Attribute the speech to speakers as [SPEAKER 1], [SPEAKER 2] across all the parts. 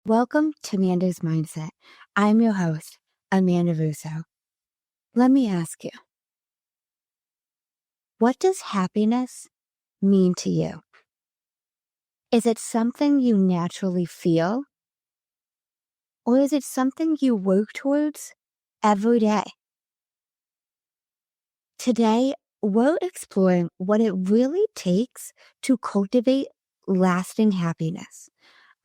[SPEAKER 1] Welcome to Amanda's Mindset. I'm your host, Amanda Russo. Let me ask you, what does happiness mean to you? Is it something you naturally feel, or is it something you work towards every day? Today, we're exploring what it really takes to cultivate lasting happiness.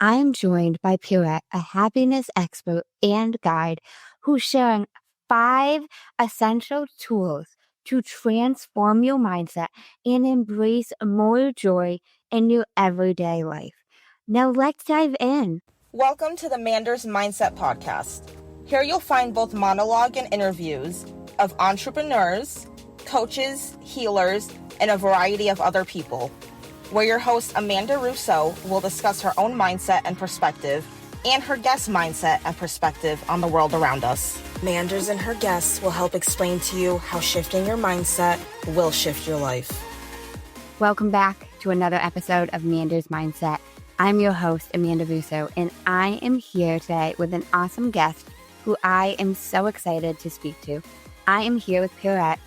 [SPEAKER 1] I am joined by Piret, a happiness expert and guide, who's sharing 5 essential tools to transform your mindset and embrace more joy in your everyday life. Now let's dive in.
[SPEAKER 2] Welcome to the Amanda's Mindset podcast. Here you'll find both monologue and interviews of entrepreneurs, coaches, healers, and a variety of other people, where your host Amanda Russo will discuss her own mindset and perspective and her guest mindset and perspective on the world around us. Amanda's and her guests will help explain to you how shifting your mindset will shift your life.
[SPEAKER 1] Welcome back to another episode of Amanda's Mindset. I'm your host, Amanda Russo, and I am here today with an awesome guest who I am so excited to speak to. I am here with Piret,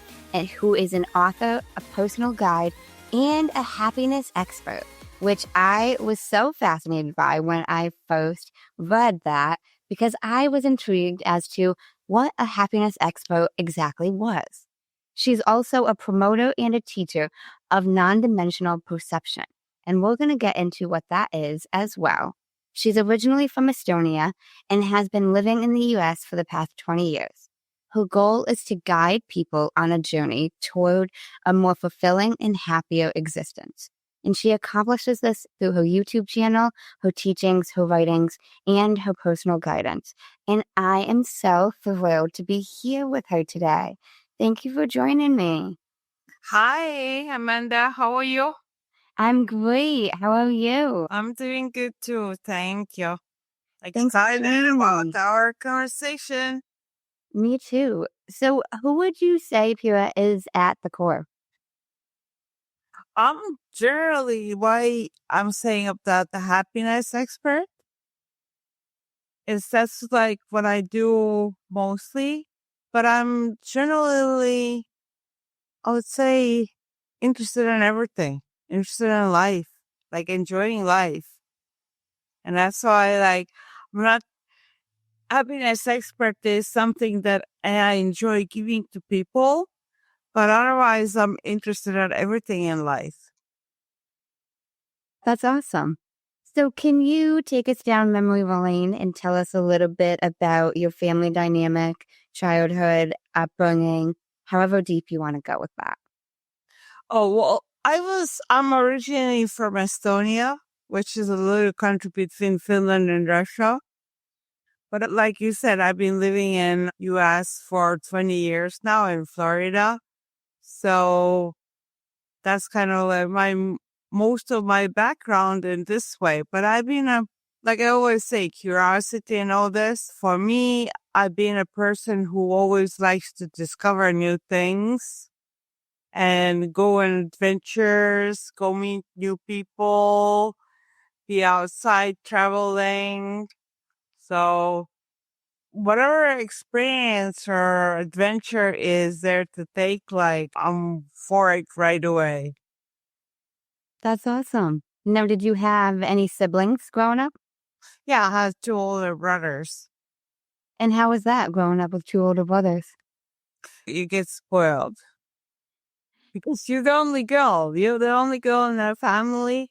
[SPEAKER 1] who is an author, a personal guide, and a happiness expert, which I was so fascinated by when I first read that, because I was intrigued as to what a happiness expert exactly was. She's also a promoter and a teacher of non-dimensional perception, and we're going to get into what that is as well. She's originally from Estonia and has been living in the US for the past 20 years. Her goal is to guide people on a journey toward a more fulfilling and happier existence. And she accomplishes this through her YouTube channel, her teachings, her writings, and her personal guidance. And I am so thrilled to be here with her today. Thank you for joining me.
[SPEAKER 3] Hi, Amanda. How are you?
[SPEAKER 1] I'm great. How are you?
[SPEAKER 3] I'm doing good too. Thank you.
[SPEAKER 1] Thanks for
[SPEAKER 3] Excited about our conversation.
[SPEAKER 1] Me too. So who would you say Pura is at the core?
[SPEAKER 3] Generally why I'm saying of that the happiness expert is that's like what I do mostly, but I'm generally, I would say, interested in everything, interested in life, like enjoying life. And that's why I'm not happiness expert is something that I enjoy giving to people, but otherwise I'm interested in everything in life.
[SPEAKER 1] That's awesome. So can you take us down memory lane and tell us a little bit about your family dynamic, childhood, upbringing, however deep you want to go with that?
[SPEAKER 3] Oh, well, I'm originally from Estonia, which is a little country between Finland and Russia. But like you said, I've been living in US for 20 years now in Florida. So that's kind of like most of my background in this way. But I've been like I always say, curiosity and all this. For me, I've been a person who always likes to discover new things and go on adventures, go meet new people, be outside traveling. So whatever experience or adventure is there to take, like I'm for it right away.
[SPEAKER 1] That's awesome. Now, did you have any siblings growing up?
[SPEAKER 3] Yeah, I have 2 older brothers.
[SPEAKER 1] And how was that growing up with 2 older brothers?
[SPEAKER 3] You get spoiled because you're the only girl. You're the only girl in our family.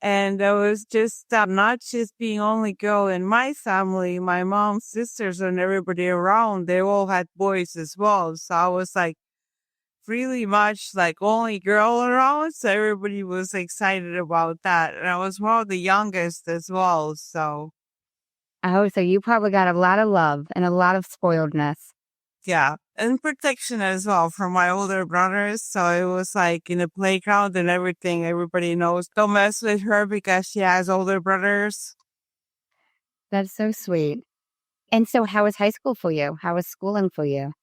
[SPEAKER 3] And I was just not just being only girl in my family, my mom's sisters and everybody around, they all had boys as well. So I was like really much like only girl around. So everybody was excited about that. And I was one of the youngest as well. So
[SPEAKER 1] Oh, so you probably got a lot of love and a lot of spoiledness.
[SPEAKER 3] yeah, and protection as well from my older brothers. So it was like in the playground and everything, everybody knows don't mess with her because she has older brothers.
[SPEAKER 1] That's so sweet. And so how was high school for you? How was schooling for you?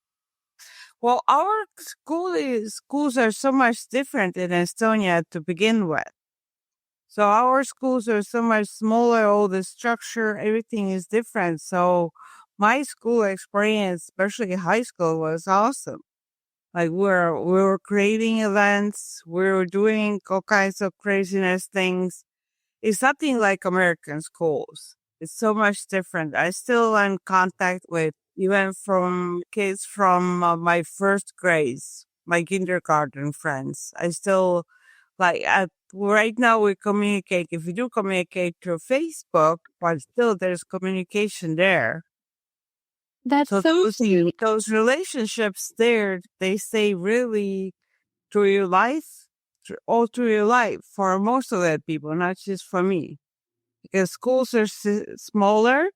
[SPEAKER 3] Well, our schools are so much different in Estonia to begin with. So our schools are so much smaller, all the structure, everything is different. So my school experience, especially high school, was awesome. Like we were creating events, we were doing all kinds of craziness things. It's nothing like American schools. It's so much different. I still am in contact with even from kids from my first grades, my kindergarten friends. I still right now we communicate. If we do communicate through Facebook, but still there's communication there.
[SPEAKER 1] That's
[SPEAKER 3] So
[SPEAKER 1] so sweet.
[SPEAKER 3] those relationships there, they stay really through your life, all through your life for most of the people, not just for me. Because schools are smaller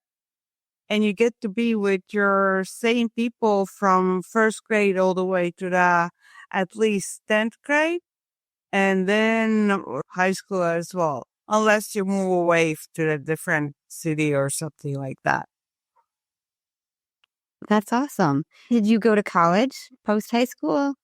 [SPEAKER 3] and you get to be with your same people from first grade all the way to the at least 10th grade and then high school as well, unless you move away to a different city or something like that.
[SPEAKER 1] That's awesome. Did you go to college post high school?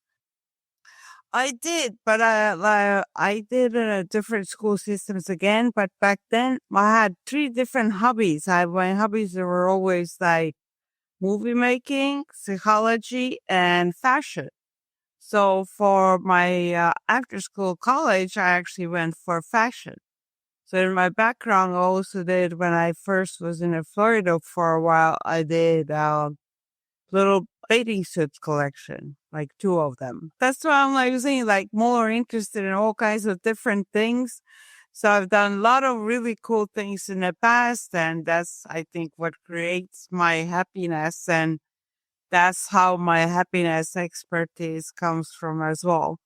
[SPEAKER 3] I did, but I did different school systems again. But back then, I had three different hobbies. My hobbies were always like movie making, psychology, and fashion. So for my after school college, I actually went for fashion. So in my background, I also did when I first was in Florida for a while. I did little bathing suits collection, like two of them. That's why I'm like saying like more interested in all kinds of different things. So I've done a lot of really cool things in the past, and that's I think what creates my happiness, and that's how my happiness expertise comes from as well.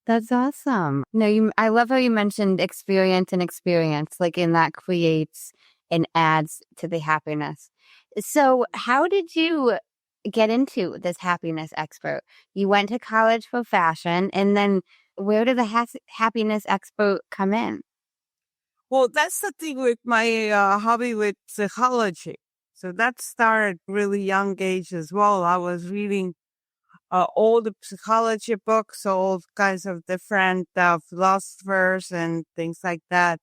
[SPEAKER 1] That's awesome. No, I love how you mentioned experience and experience, like, and that creates and adds to the happiness. So, how did you get into this happiness expert? You went to college for fashion, and then where did the happiness expert come in?
[SPEAKER 3] Well, that's the thing with my hobby with psychology. So that started really young age as well. I was reading all the psychology books, all kinds of different philosophers and things like that.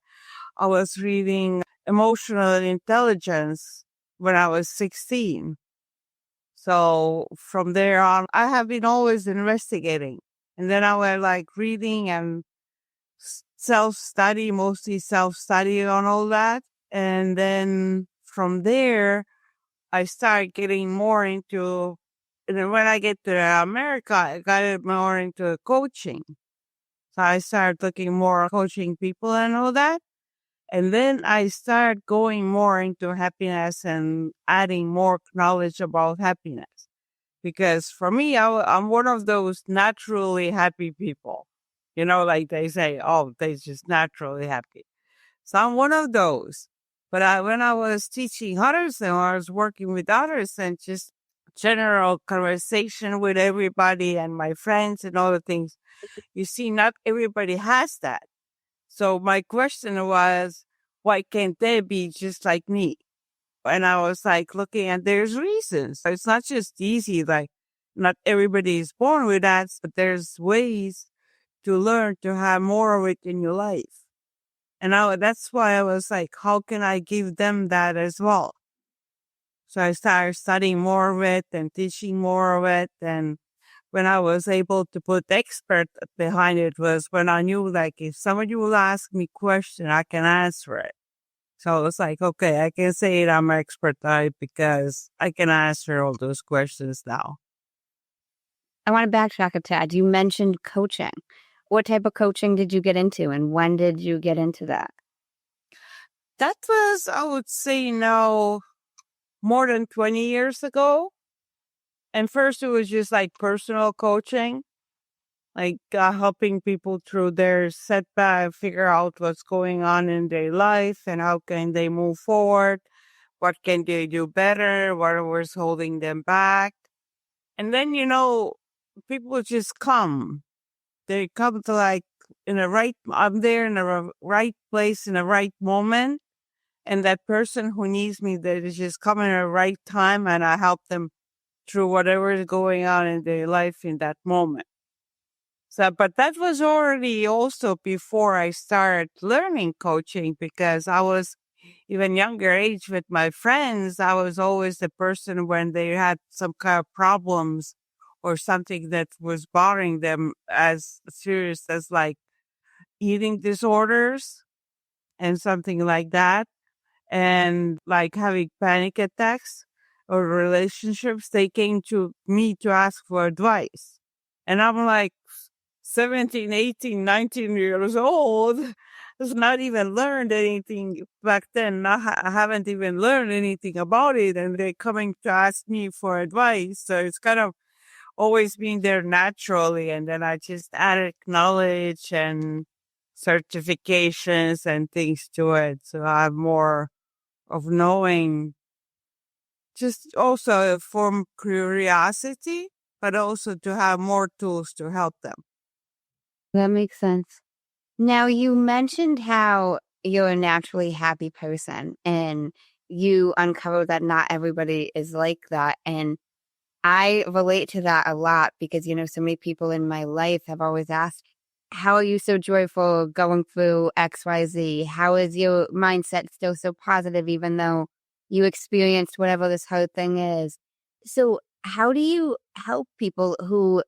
[SPEAKER 3] I was reading emotional intelligence when I was 16. So from there on, I have been always investigating. And then I was like reading and self study, mostly self study on all that. And then from there, I started getting more into, and then when I get to America, I got it more into coaching. So I started looking more at coaching people and all that. And then I started going more into happiness and adding more knowledge about happiness. Because for me, I'm one of those naturally happy people. You know, like they say, oh, they're just naturally happy. So I'm one of those. But when I was teaching others and I was working with others and just general conversation with everybody and my friends and all the things, you see, not everybody has that. So my question was, why can't they be just like me? And I was like looking and there's reasons. It's not just easy, like not everybody is born with that, but there's ways to learn to have more of it in your life. And that's why I was like, how can I give them that as well? So I started studying more of it and teaching more of it. And when I was able to put expert behind it was when I knew like if somebody will ask me question, I can answer it. So I was like, okay, I can say it, I'm an expert type because I can answer all those questions now.
[SPEAKER 1] I want to backtrack a tad. You mentioned coaching. What type of coaching did you get into, and when did you get into that?
[SPEAKER 3] That was, I would say now, more than 20 years ago. And first it was just like personal coaching, like helping people through their setback, figure out what's going on in their life and how can they move forward. What can they do better? What was holding them back? And then, people just come. They come to like I'm there in the right place in the right moment. And that person who needs me, they just come in the right time and I help them through whatever is going on in their life in that moment. So, but that was already also before I started learning coaching, because I was even younger age with my friends. I was always the person when they had some kind of problems or something that was bothering them as serious as like eating disorders and something like that, and like having panic attacks or relationships, they came to me to ask for advice. And I'm like 17, 18, 19 years old. Has not even learned anything back then. I haven't even learned anything about it. And they're coming to ask me for advice. So it's kind of always been there naturally. And then I just added knowledge and certifications and things to it. So I have more of knowing, just also from curiosity, but also to have more tools to help them.
[SPEAKER 1] That makes sense. Now, you mentioned how you're a naturally happy person and you uncovered that not everybody is like that. And I relate to that a lot because, so many people in my life have always asked, how are you so joyful going through XYZ? How is your mindset still so positive, even though you experienced whatever this hard thing is? So, how do you help people who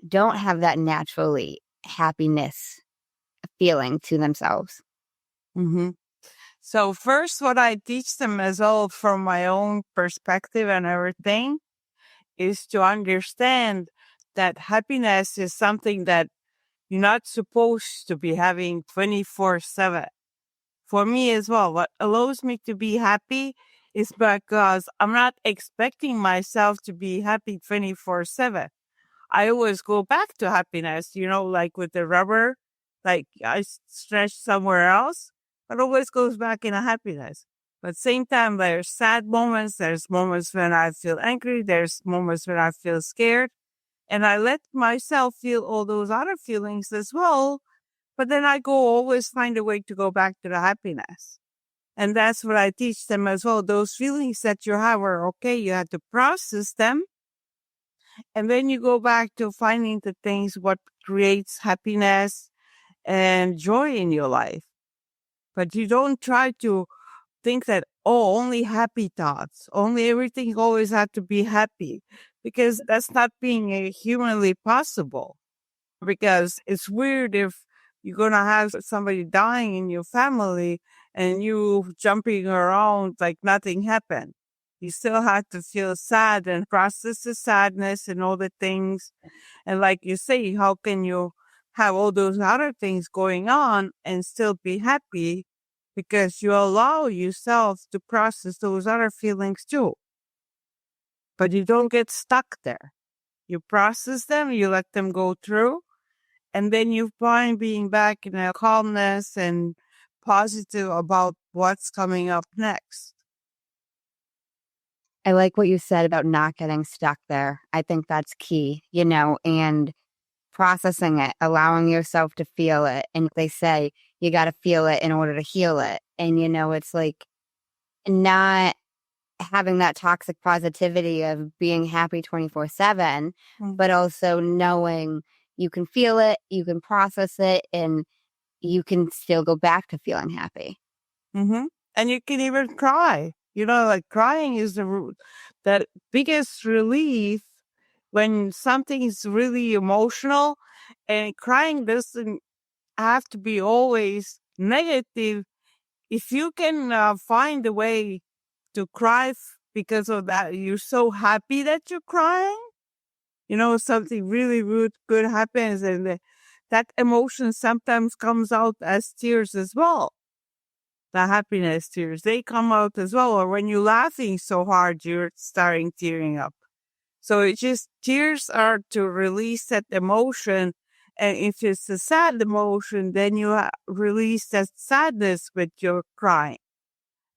[SPEAKER 1] don't have that naturally happiness feeling to themselves?
[SPEAKER 3] Hmm. So first, what I teach them as well from my own perspective and everything is to understand that happiness is something that you're not supposed to be having 24/7. For me as well, what allows me to be happy is because I'm not expecting myself to be happy 24/7. I always go back to happiness, like with the rubber, like I stretch somewhere else, but always goes back in a happiness. But same time, there's sad moments. There's moments when I feel angry. There's moments when I feel scared. And I let myself feel all those other feelings as well. But then I go always find a way to go back to the happiness. And that's what I teach them as well. Those feelings that you have are okay. You have to process them. And then you go back to finding the things what creates happiness and joy in your life. But you don't try to think that, oh, only happy thoughts, only everything always had to be happy, because that's not being humanly possible. Because it's weird if you're going to have somebody dying in your family and you jumping around like nothing happened. You still have to feel sad and process the sadness and all the things. And like you say, how can you have all those other things going on and still be happy? Because you allow yourself to process those other feelings too. But you don't get stuck there. You process them, you let them go through, and then you find being back in a calmness and positive about what's coming up next.
[SPEAKER 1] I like what you said about not getting stuck there. I think that's key, and processing it, allowing yourself to feel it. And they say you got to feel it in order to heal it. And, it's like not having that toxic positivity of being happy 24/7, but also knowing you can feel it, you can process it, and you can still go back to feeling happy.
[SPEAKER 3] Mm-hmm. And you can even cry. Like crying is that biggest relief when something is really emotional, and crying doesn't have to be always negative. If you can find a way to cry because of that, you're so happy that you're crying, something really, really good happens, and that emotion sometimes comes out as tears as well. The happiness tears, they come out as well. Or when you're laughing so hard, you're starting tearing up. So it's just tears are to release that emotion. And if it's a sad emotion, then you release that sadness with your crying.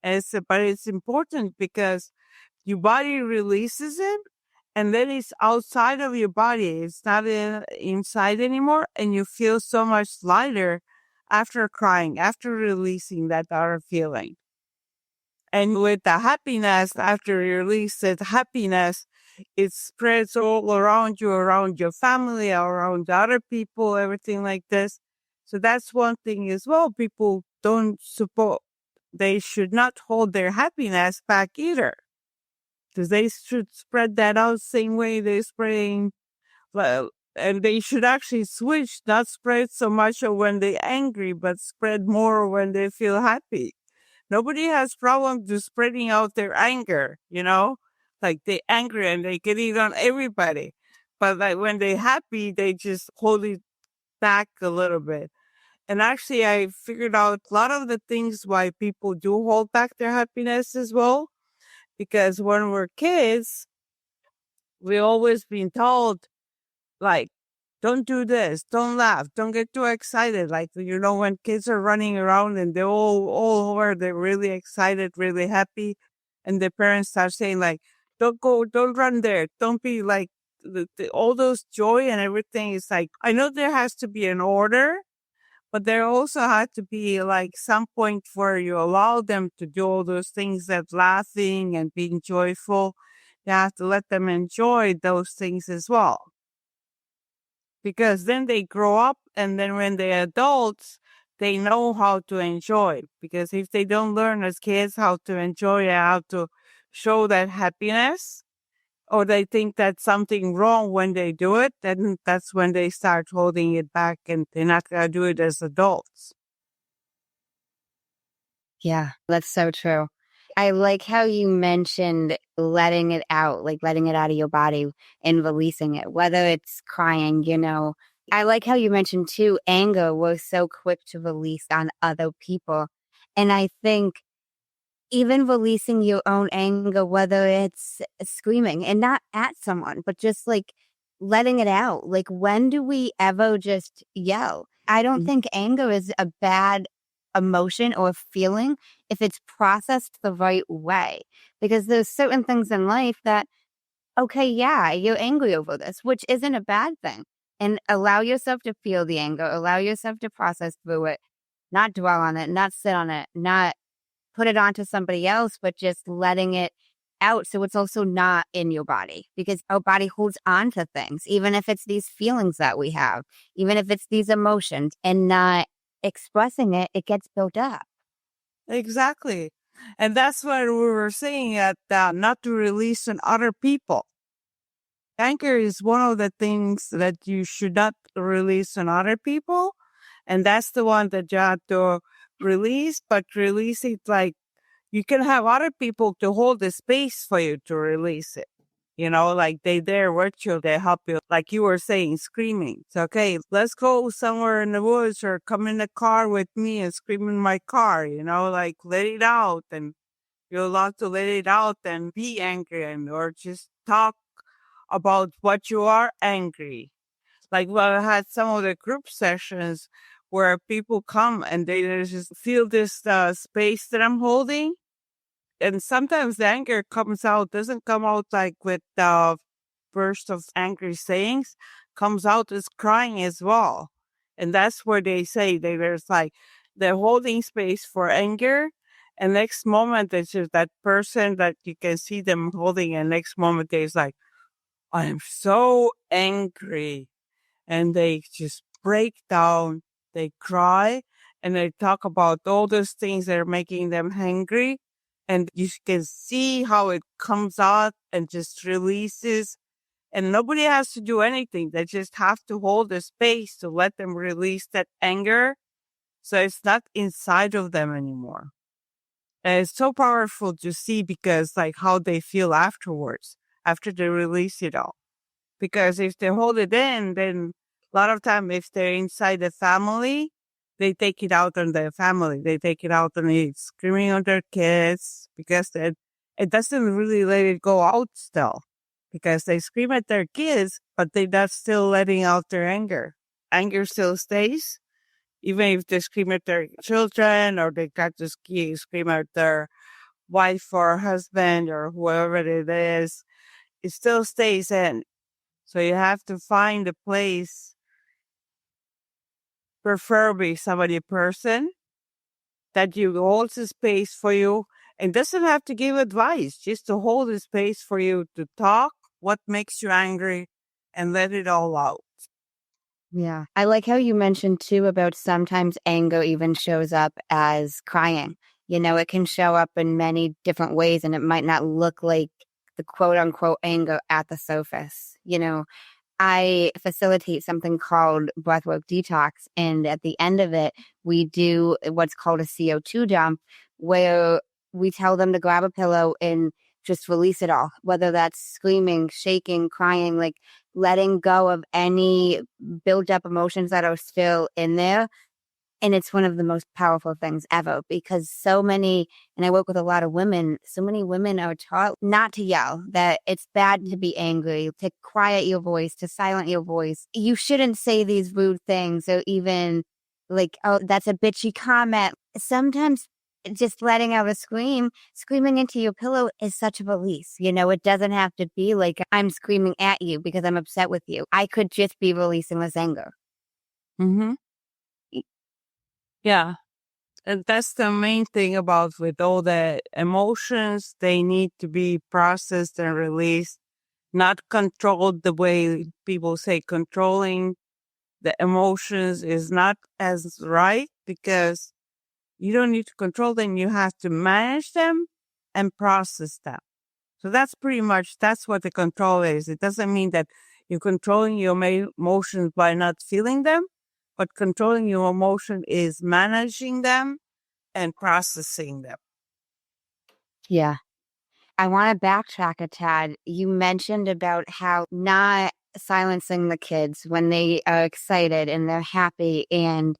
[SPEAKER 3] But it's important because your body releases it, and then it's outside of your body. It's not inside anymore. And you feel so much lighter after crying, after releasing that other feeling. And with the happiness, after you release that happiness, it spreads all around you, around your family, around other people, everything like this. So that's one thing as well. People don't support, they should not hold their happiness back either. Because they should spread that out same way they're spreading, well, and they should actually switch, not spread so much when they're angry, but spread more when they feel happy. Nobody has problem to spreading out their anger, like they angry and they get it on everybody. But like when they're happy, they just hold it back a little bit. And actually, I figured out a lot of the things why people do hold back their happiness as well. Because when we're kids, we always been told, like, don't do this, don't laugh, don't get too excited. Like, when kids are running around and they're all over, they're really excited, really happy. And the parents start saying, like, don't go, don't run there, don't be like, all those joy and everything is like, I know there has to be an order, but there also had to be like some point where you allow them to do all those things, that laughing and being joyful. You have to let them enjoy those things as well. Because then they grow up, and then when they're adults, they know how to enjoy. Because if they don't learn as kids how to enjoy, how to show that happiness, or they think that's something wrong when they do it, then that's when they start holding it back and they're not going to do it as adults.
[SPEAKER 1] Yeah, that's so true. I like how you mentioned letting it out, like letting it out of your body and releasing it, whether it's crying, I like how you mentioned too, anger was so quick to release on other people. And I think even releasing your own anger, whether it's screaming and not at someone, but just like letting it out. Like, when do we ever just yell? I don't think anger is a bad emotion or feeling if it's processed the right way, because there's certain things in life that, okay, yeah, you're angry over this, which isn't a bad thing. And allow yourself to feel the anger, allow yourself to process through it, not dwell on it, not sit on it, not put it onto somebody else, but just letting it out so it's also not in your body, because our body holds on to things, even if it's these feelings that we have, even if it's these emotions, and not expressing it, it gets built up.
[SPEAKER 3] Exactly. And that's what we were saying, that not to release on other people. Anger is one of the things that you should not release on other people. And that's the one that you have to release, but release it like you can have other people to hold the space for you to release it. Like they there with you, they help you. Like you were saying, screaming. It's okay, let's go somewhere in the woods or come in the car with me and scream in my car, like let it out. And you're allowed to let it out and be angry, or just talk about what you are angry. Like, well, I had some of the group sessions where people come and they just feel this space that I'm holding. And sometimes the anger doesn't come out like with burst of angry sayings, comes out as crying as well. And that's where they say there's like they're holding space for anger. And next moment, it's just that person that you can see them holding. And next moment, there's like, I am so angry. And they just break down, they cry, and they talk about all those things that are making them angry. And you can see how it comes out and just releases. And nobody has to do anything. They just have to hold the space to let them release that anger. So it's not inside of them anymore. And it's so powerful to see, because like how they feel afterwards, after they release it all. Because if they hold it in, then a lot of time, if they're inside the family, they take it out on their family. They take it out on it, screaming on their kids, because it doesn't really let it go out still. Because they scream at their kids, but they're not still letting out their anger. Anger still stays, even if they scream at their children, or they got to scream at their wife or husband or whoever it is. It still stays in. So you have to find a place, preferably somebody person, that you holds a space for you, and doesn't have to give advice, just to hold a space for you to talk what makes you angry and let it all out.
[SPEAKER 1] Yeah. I like how you mentioned too about sometimes anger even shows up as crying. It can show up in many different ways and it might not look like the quote unquote anger at the surface. I facilitate something called breathwork detox. And at the end of it, we do what's called a CO2 dump, where we tell them to grab a pillow and just release it all, whether that's screaming, shaking, crying, like letting go of any built up emotions that are still in there. And it's one of the most powerful things ever because and I work with a lot of women, so many women are taught not to yell, that it's bad to be angry, to quiet your voice, to silence your voice. You shouldn't say these rude things or even like, oh, that's a bitchy comment. Sometimes just letting out a screaming into your pillow is such a release. It doesn't have to be like I'm screaming at you because I'm upset with you. I could just be releasing this anger.
[SPEAKER 3] Mm-hmm. Yeah. And that's the main thing about with all the emotions, they need to be processed and released, not controlled the way people say controlling the emotions is not as right because you don't need to control them. You have to manage them and process them. So that's what the control is. It doesn't mean that you're controlling your emotions by not feeling them, but controlling your emotion is managing them and processing them.
[SPEAKER 1] Yeah. I want to backtrack a tad. You mentioned about how not silencing the kids when they are excited and they're happy, and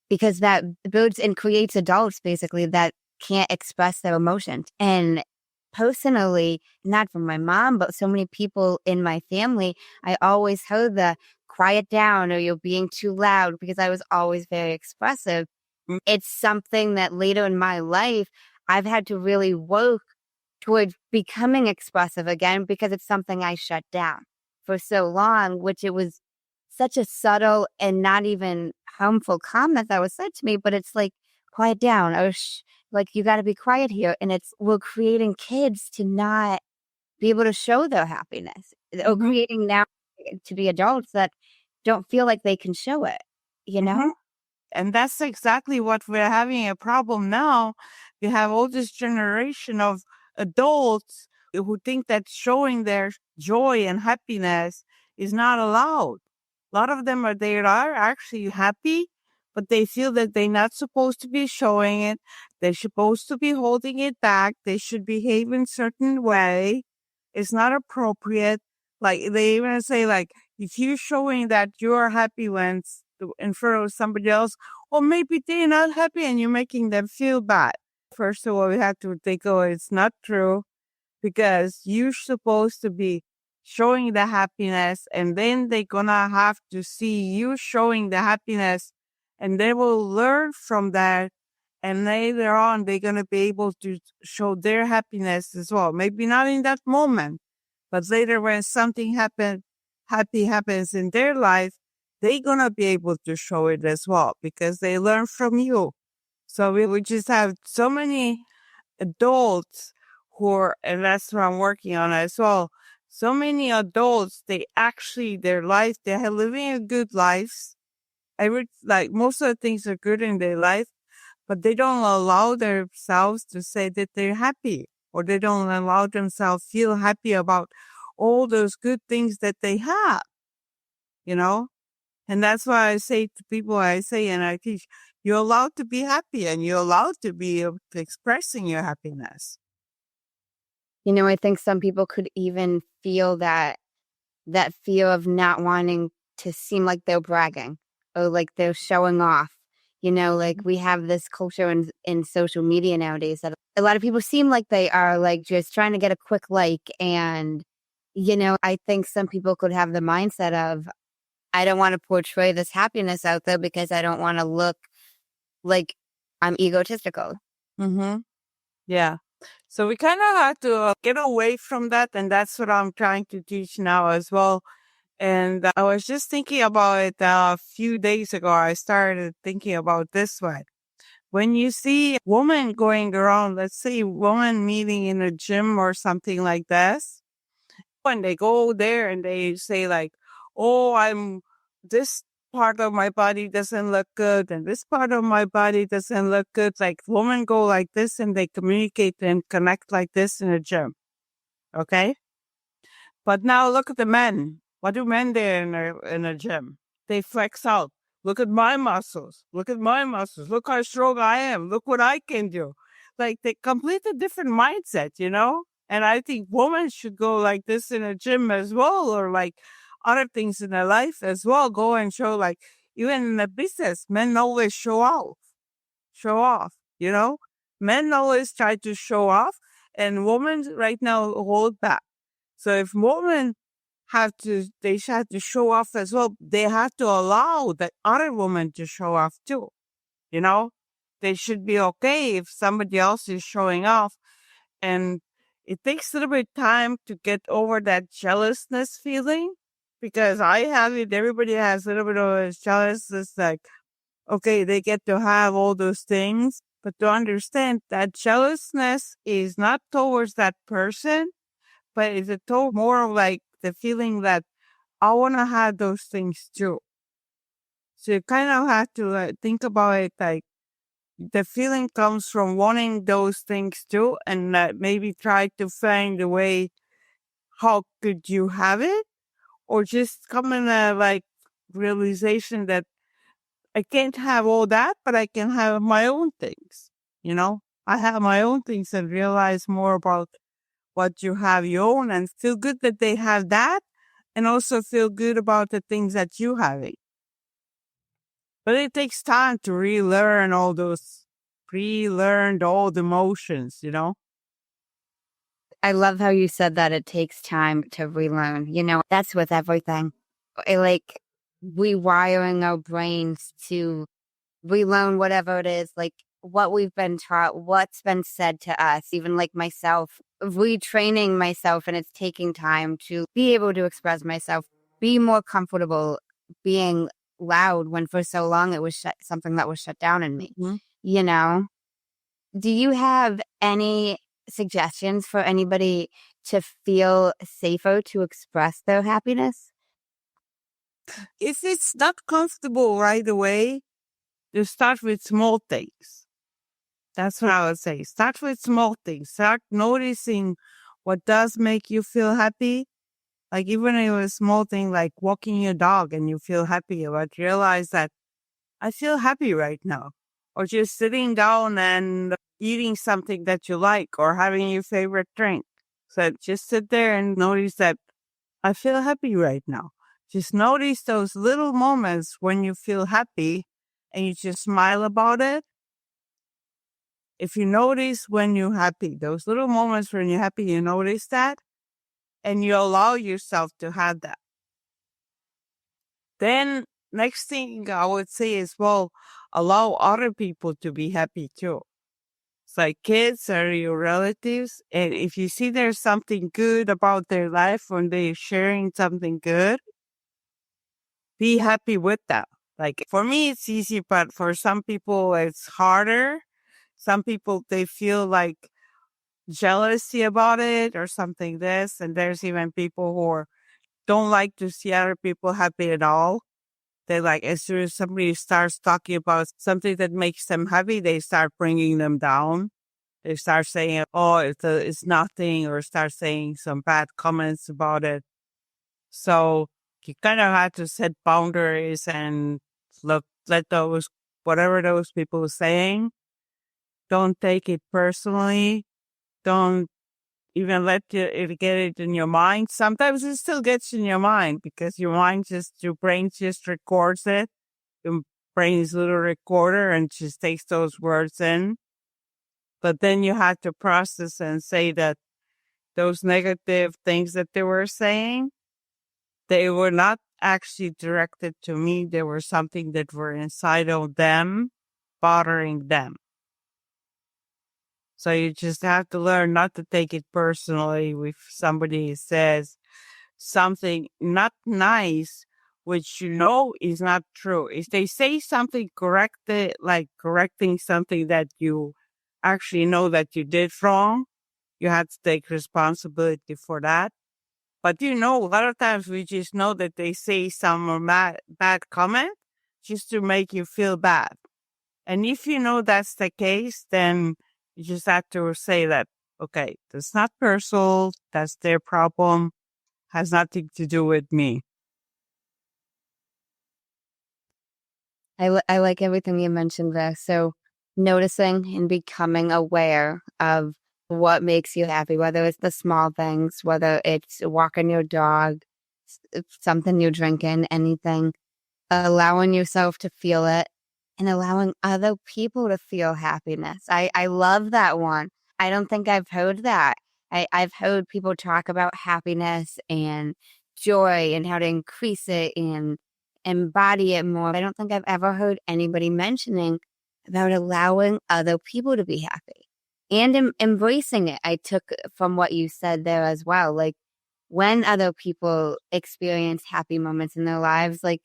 [SPEAKER 1] because that builds and creates adults basically that can't express their emotions. And personally, not from my mom, but so many people in my family, I always heard the quiet down or you're being too loud because I was always very expressive.
[SPEAKER 3] Mm.
[SPEAKER 1] It's something that later in my life, I've had to really work towards becoming expressive again because it's something I shut down for so long, which it was such a subtle and not even harmful comment that was said to me, but it's like, quiet down or like, you got to be quiet here. And we're creating kids to not be able to show their happiness or creating now to be adults that don't feel like they can show it, you know?
[SPEAKER 3] And that's exactly what we're having a problem now. We have all this generation of adults who think that showing their joy and happiness is not allowed. A lot of them they are actually happy, but they feel that they're not supposed to be showing it. They're supposed to be holding it back. They should behave in certain way. It's not appropriate. Like they even say, like, if you're showing that you're happy when in front of somebody else, or maybe they're not happy and you're making them feel bad. First of all, we have to think, oh, it's not true because you're supposed to be showing the happiness and then they're gonna have to see you showing the happiness and they will learn from that. And later on, they're gonna be able to show their happiness as well. Maybe not in that moment, but later when something happy happens in their life, they're gonna be able to show it as well because they learn from you. So we just have so many adults and that's what I'm working on as well. So many adults, their life, they're living a good life. Like most of the things are good in their life, but they don't allow themselves to say that they're happy, or they don't allow themselves feel happy about all those good things that they have, you know? And that's why I say to people, and I teach, you're allowed to be happy and you're allowed to be expressing your happiness.
[SPEAKER 1] I think some people could even feel that fear of not wanting to seem like they're bragging or like they're showing off. Like we have this culture in social media nowadays that a lot of people seem like they are like just trying to get a quick like. And, I think some people could have the mindset of, I don't want to portray this happiness out there because I don't want to look like I'm egotistical.
[SPEAKER 3] Mm-hmm. Yeah. So we kind of have to get away from that. And that's what I'm trying to teach now as well. And I was just thinking about it a few days ago. I started thinking about this one. When you see a woman going around, let's say a woman meeting in a gym or something like this, when they go there and they say like, oh, this part of my body doesn't look good and this part of my body doesn't look good. Like women go like this and they communicate and connect like this in a gym. Okay. But now look at the men. What do men do in a gym? They flex out. Look at my muscles. Look at my muscles. Look how strong I am. Look what I can do. Like they completely different mindset, you know? And I think women should go like this in a gym as well, or like other things in their life as well. Go and show like even in the business, men always show off, you know? Men always try to show off and women right now hold back. So if women they have to show off as well. They have to allow the other woman to show off too. You know, they should be okay if somebody else is showing off. And it takes a little bit of time to get over that jealousness feeling because I have it. Everybody has a little bit of a jealousness. Like, okay, they get to have all those things, but to understand that jealousness is not towards that person, but it's more of like the feeling that I want to have those things too. So you kind of have to think about it like the feeling comes from wanting those things too, and maybe try to find a way how could you have it, or just come in a like realization that I can't have all that, but I can have my own things. You know, I have my own things and realize more about what you have your own and feel good that they have that and also feel good about the things that you have. But it takes time to relearn all those pre-learned old emotions, you know?
[SPEAKER 1] I love how you said that it takes time to relearn. You know, that's with everything. Like rewiring our brains to relearn whatever it is, like what we've been taught, what's been said to us, even like myself, retraining myself. And it's taking time to be able to express myself, be more comfortable being loud when for so long it was something that was shut down in me.
[SPEAKER 3] Mm-hmm.
[SPEAKER 1] You know, do you have any suggestions for anybody to feel safer to express their happiness?
[SPEAKER 3] If it's not comfortable right away, you start with small things. That's what I would say. Start with small things. Start noticing what does make you feel happy. Like even if a small thing like walking your dog and you feel happy, but realize that I feel happy right now. Or just sitting down and eating something that you like or having your favorite drink. So just sit there and notice that I feel happy right now. Just notice those little moments when you feel happy and you just smile about it. If you notice when you're happy, those little moments when you're happy, you notice that and you allow yourself to have that. Then next thing I would say is, well, allow other people to be happy too. It's like kids or your relatives. And if you see there's something good about their life when they're sharing something good, be happy with that. Like for me, it's easy, but for some people, it's harder. Some people, they feel like jealousy about it or something this. And there's even people who don't like to see other people happy at all. They like, as soon as somebody starts talking about something that makes them happy, they start bringing them down. They start saying, oh, it's nothing, or start saying some bad comments about it. So you kind of have to set boundaries and let those, whatever those people are saying, don't take it personally. Don't even let it get it in your mind. Sometimes it still gets in your mind because your brain just records it. Your brain is a little recorder and just takes those words in. But then you have to process and say that those negative things that they were saying, they were not actually directed to me. They were something that were inside of them, bothering them. So you just have to learn not to take it personally if somebody says something not nice, which you know is not true. If they say something corrected, like correcting something that you actually know that you did wrong, you have to take responsibility for that. But a lot of times we just know that they say some bad comment just to make you feel bad. And if you know that's the case, then you just have to say that, okay, that's not personal. That's their problem. Has nothing to do with me.
[SPEAKER 1] I like everything you mentioned there. So noticing and becoming aware of what makes you happy, whether it's the small things, whether it's walking your dog, something you're drinking, anything, allowing yourself to feel it and allowing other people to feel happiness. I love that one. I don't think I've heard that. I've heard people talk about happiness and joy and how to increase it and embody it more. I don't think I've ever heard anybody mentioning about allowing other people to be happy and embracing it. I took from what you said there as well. Like when other people experience happy moments in their lives, like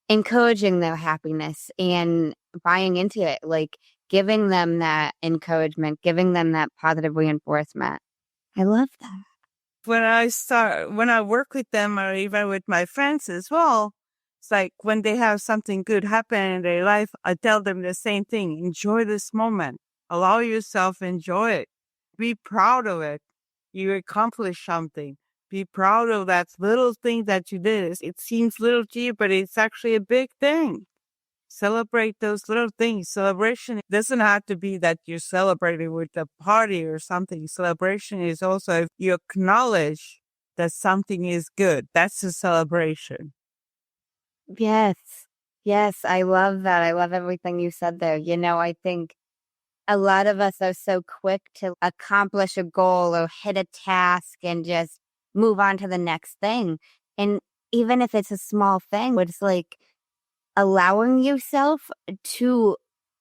[SPEAKER 1] encouraging their happiness and buying into it, like giving them that encouragement, giving them that positive reinforcement. I love that.
[SPEAKER 3] When I work with them or even with my friends as well, it's like when they have something good happen in their life, I tell them the same thing. Enjoy this moment. Allow yourself enjoy it. Be proud of it. You accomplished something. Be proud of that little thing that you did. It seems little to you, but it's actually a big thing. Celebrate those little things. Celebration doesn't have to be that you're celebrating with a party or something. Celebration is also if you acknowledge that something is good. That's a celebration.
[SPEAKER 1] Yes. Yes. I love that. I love everything you said there. I think a lot of us are so quick to accomplish a goal or hit a task and just move on to the next thing. And even if it's a small thing, it's like allowing yourself to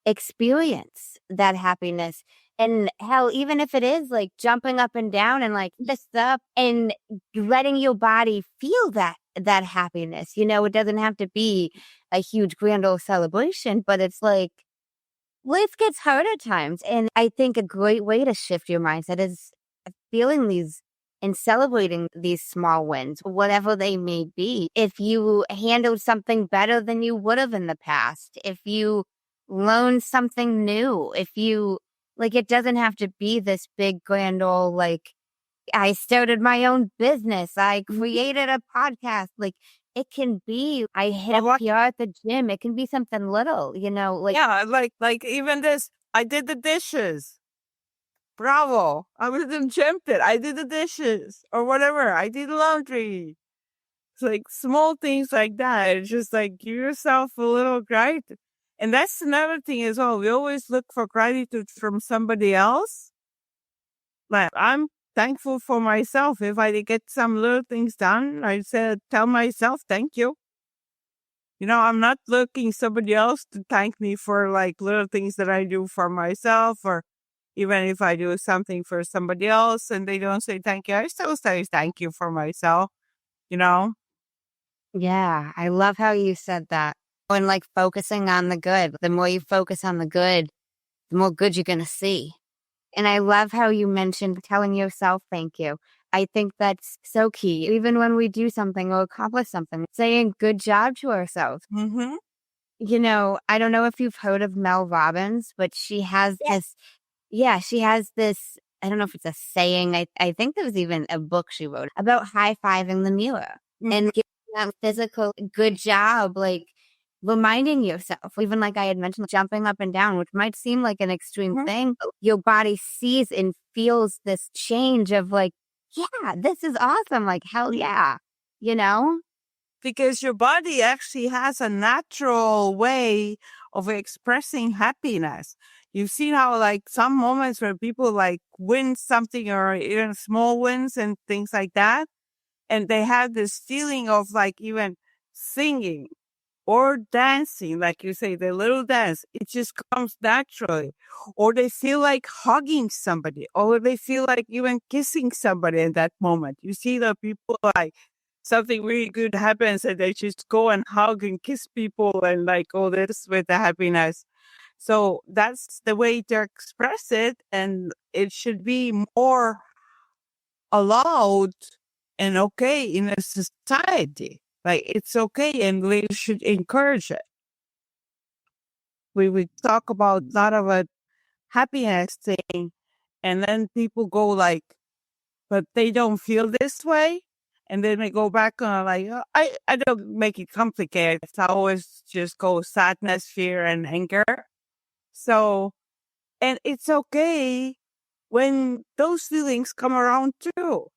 [SPEAKER 1] experience that happiness. And hell, even if it is like jumping up and down and like this up and letting your body feel that happiness, it doesn't have to be a huge grand old celebration, but it's like life gets hard at times. And I think a great way to shift your mindset is feeling these and celebrating these small wins, whatever they may be. If you handled something better than you would have in the past, if you learned something new, if you like, it doesn't have to be this big grand old, like, I started my own business. I created a podcast. Like it can be, I hit a PR at the gym. It can be something little, like.
[SPEAKER 3] Yeah, like even this, I did the dishes. Bravo. I wasn't tempted. I did the dishes or whatever. I did laundry. It's like small things like that. It's just like give yourself a little gratitude. And that's another thing as well. We always look for gratitude from somebody else. Like I'm thankful for myself. If I get some little things done, I said, tell myself thank you. I'm not looking somebody else to thank me for like little things that I do for myself, or even if I do something for somebody else and they don't say thank you, I still say thank you for myself, you know?
[SPEAKER 1] Yeah, I love how you said that. And like focusing on the good. The more you focus on the good, the more good you're going to see. And I love how you mentioned telling yourself thank you. I think that's so key. Even when we do something or accomplish something, saying good job to ourselves.
[SPEAKER 3] Mm-hmm.
[SPEAKER 1] I don't know if you've heard of Mel Robbins, but she has this, yeah, she has this, I don't know if it's a saying. I think there was even a book she wrote about high-fiving the mirror and giving that physical good job, like reminding yourself, even like I had mentioned, jumping up and down, which might seem like an extreme thing. But your body sees and feels this change of like, yeah, this is awesome. Like, hell yeah, you know?
[SPEAKER 3] Because your body actually has a natural way of expressing happiness. You've seen how like some moments where people like win something or even small wins and things like that. And they have this feeling of like even singing or dancing, like you say, the little dance, it just comes naturally. Or they feel like hugging somebody, or they feel like even kissing somebody in that moment. You see the people like something really good happens and they just go and hug and kiss people and like all this with the happiness. So that's the way to express it. And it should be more allowed and okay in a society. Like it's okay, and we should encourage it. We talk about a lot of a happiness thing, and then people go like, but they don't feel this way. And then they go back on like, "Oh, I don't make it complicated. I always just go sadness, fear, and anger." So, and it's okay when those feelings come around too.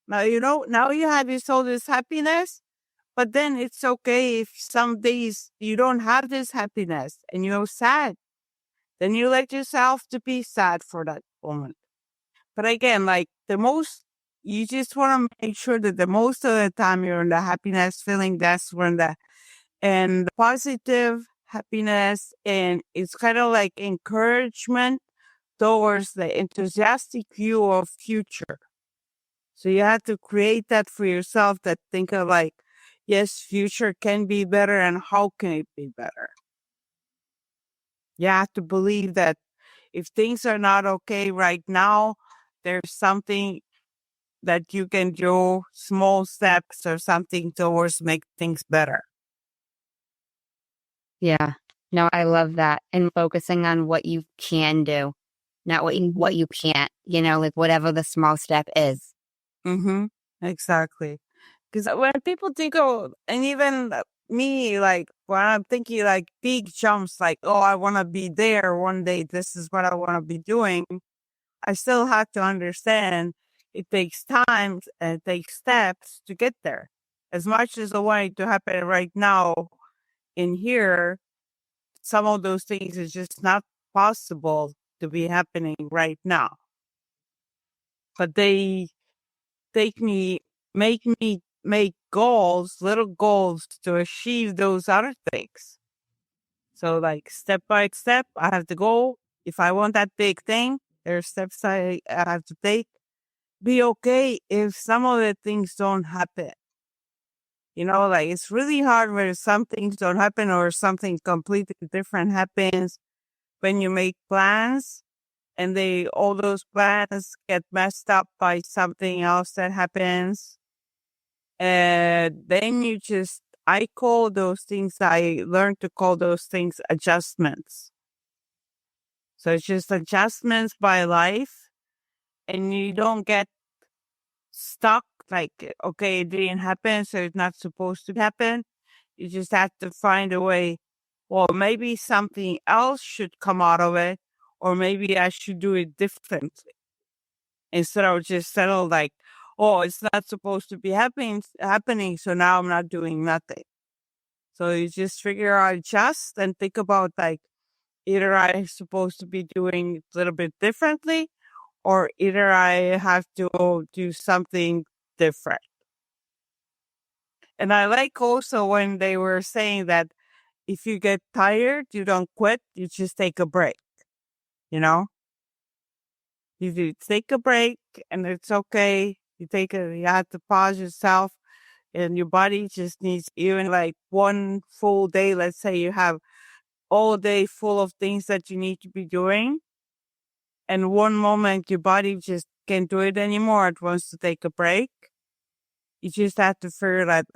[SPEAKER 3] Now, now you have this happiness, but then it's okay if some days you don't have this happiness and you're sad. Then you let yourself to be sad for that moment. But again, like you just want to make sure that the most of the time you're in the happiness feeling, that's when and the positive happiness, and it's kind of like encouragement towards the enthusiastic view of future. So you have to create that for yourself, that think of like, yes, future can be better, and how can it be better? You have to believe that if things are not okay right now, there's something that you can do, small steps or something towards make things better.
[SPEAKER 1] Yeah. No, I love that. And focusing on what you can do, not what you can't, like whatever the small step is.
[SPEAKER 3] Mm-hmm. Exactly. Because when people think, oh, and even me, like when I'm thinking like big jumps, like, oh, I want to be there one day, this is what I want to be doing, I still have to understand it takes time and it takes steps to get there. As much as I want it to happen right now in here, some of those things is just not possible to be happening right now. But they make me make goals, little goals to achieve those other things. So like step by step, I have to go. If I want that big thing, there are steps I have to take. Be okay if some of the things don't happen. Like it's really hard when some things don't happen or something completely different happens when you make plans, and all those plans get messed up by something else that happens. And then I call those things, I learned to call those things adjustments. So it's just adjustments by life, and you don't get stuck like, okay, it didn't happen, so it's not supposed to happen. You just have to find a way. Well, maybe something else should come out of it, or maybe I should do it differently instead of just settle like, oh, it's not supposed to be happening, so now I'm not doing nothing. So you just figure out, adjust, and think about like, either I'm supposed to be doing a little bit differently, or either I have to do something different. And I like also when they were saying that if you get tired, you don't quit, you just take a break. You know, you do take a break, and it's okay. You have to pause yourself, and your body just needs, even like one full day. Let's say you have all day full of things that you need to be doing, and one moment your body just can't do it anymore. It wants to take a break. You just have to figure that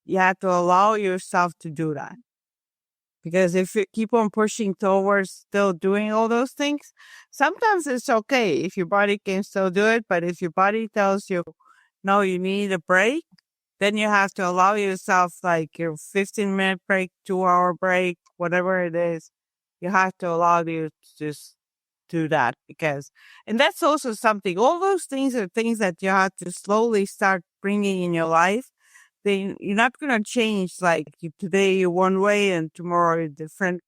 [SPEAKER 3] you have to allow yourself to do that. Because if you keep on pushing towards still doing all those things, sometimes it's okay if your body can still do it. But if your body tells you, no, you need a break, then you have to allow yourself like your 15-minute break, 2-hour break, whatever it is. You have to allow you to just do that, and that's also something, all those things are things that you have to slowly start bringing in your life. You're not going to change like today you're one way and tomorrow you're different,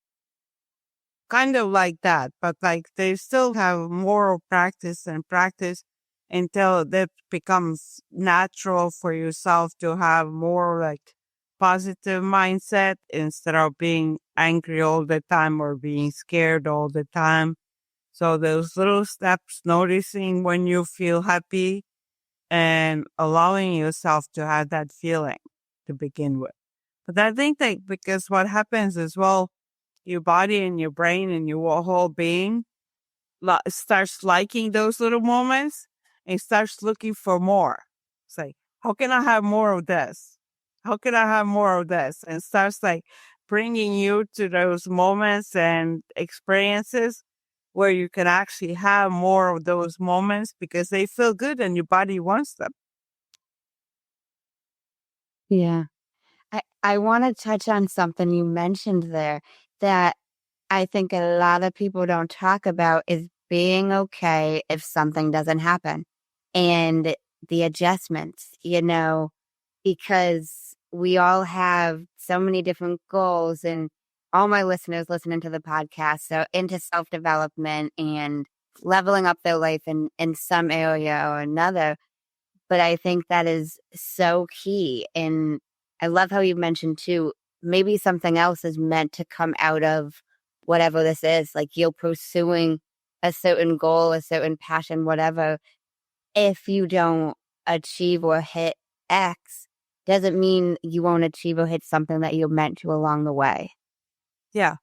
[SPEAKER 3] kind of like that. But like they still have more practice and practice until that becomes natural for yourself to have more like positive mindset instead of being angry all the time or being scared all the time. So those little steps, noticing when you feel happy and allowing yourself to have that feeling to begin with. But I think that because what happens is, well, your body and your brain and your whole being starts liking those little moments and starts looking for more. It's like, how can I have more of this? How can I have more of this? And starts like bringing you to those moments and experiences where you can actually have more of those moments because they feel good and your body wants them.
[SPEAKER 1] Yeah. I want to touch on something you mentioned there that I think a lot of people don't talk about is being okay if something doesn't happen and the adjustments, because we all have so many different goals, and all my listeners listening to the podcast so into self-development and leveling up their life in some area or another. But I think that is so key. And I love how you mentioned too, maybe something else is meant to come out of whatever this is. Like you're pursuing a certain goal, a certain passion, whatever. If you don't achieve or hit X, doesn't mean you won't achieve or hit something that you're meant to along the way.
[SPEAKER 3] Yeah.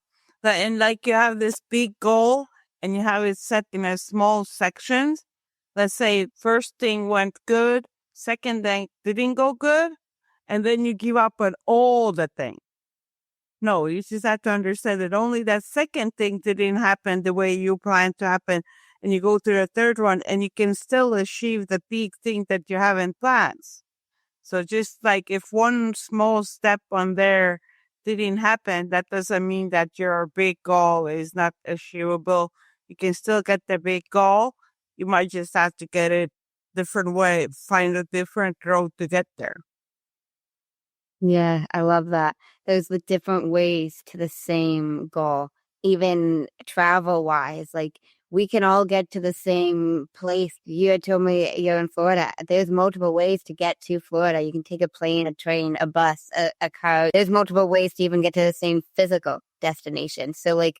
[SPEAKER 3] And like you have this big goal and you have it set in a small sections. Let's say first thing went good, second thing didn't go good, and then you give up on all the things. No, you just have to understand that only that second thing didn't happen the way you planned to happen. And you go to the third one and you can still achieve the big thing that you have in plans. So just like if one small step on there didn't happen, that doesn't mean that your big goal is not achievable. You can still get the big goal. You might just have to get it different way, find a different road to get there.
[SPEAKER 1] Yeah, I love that. There's the different ways to the same goal, even travel wise. Like we can all get to the same place. You had told me you're in Florida. There's multiple ways to get to Florida. You can take a plane, a train, a bus, a car. There's multiple ways to even get to the same physical destination. So like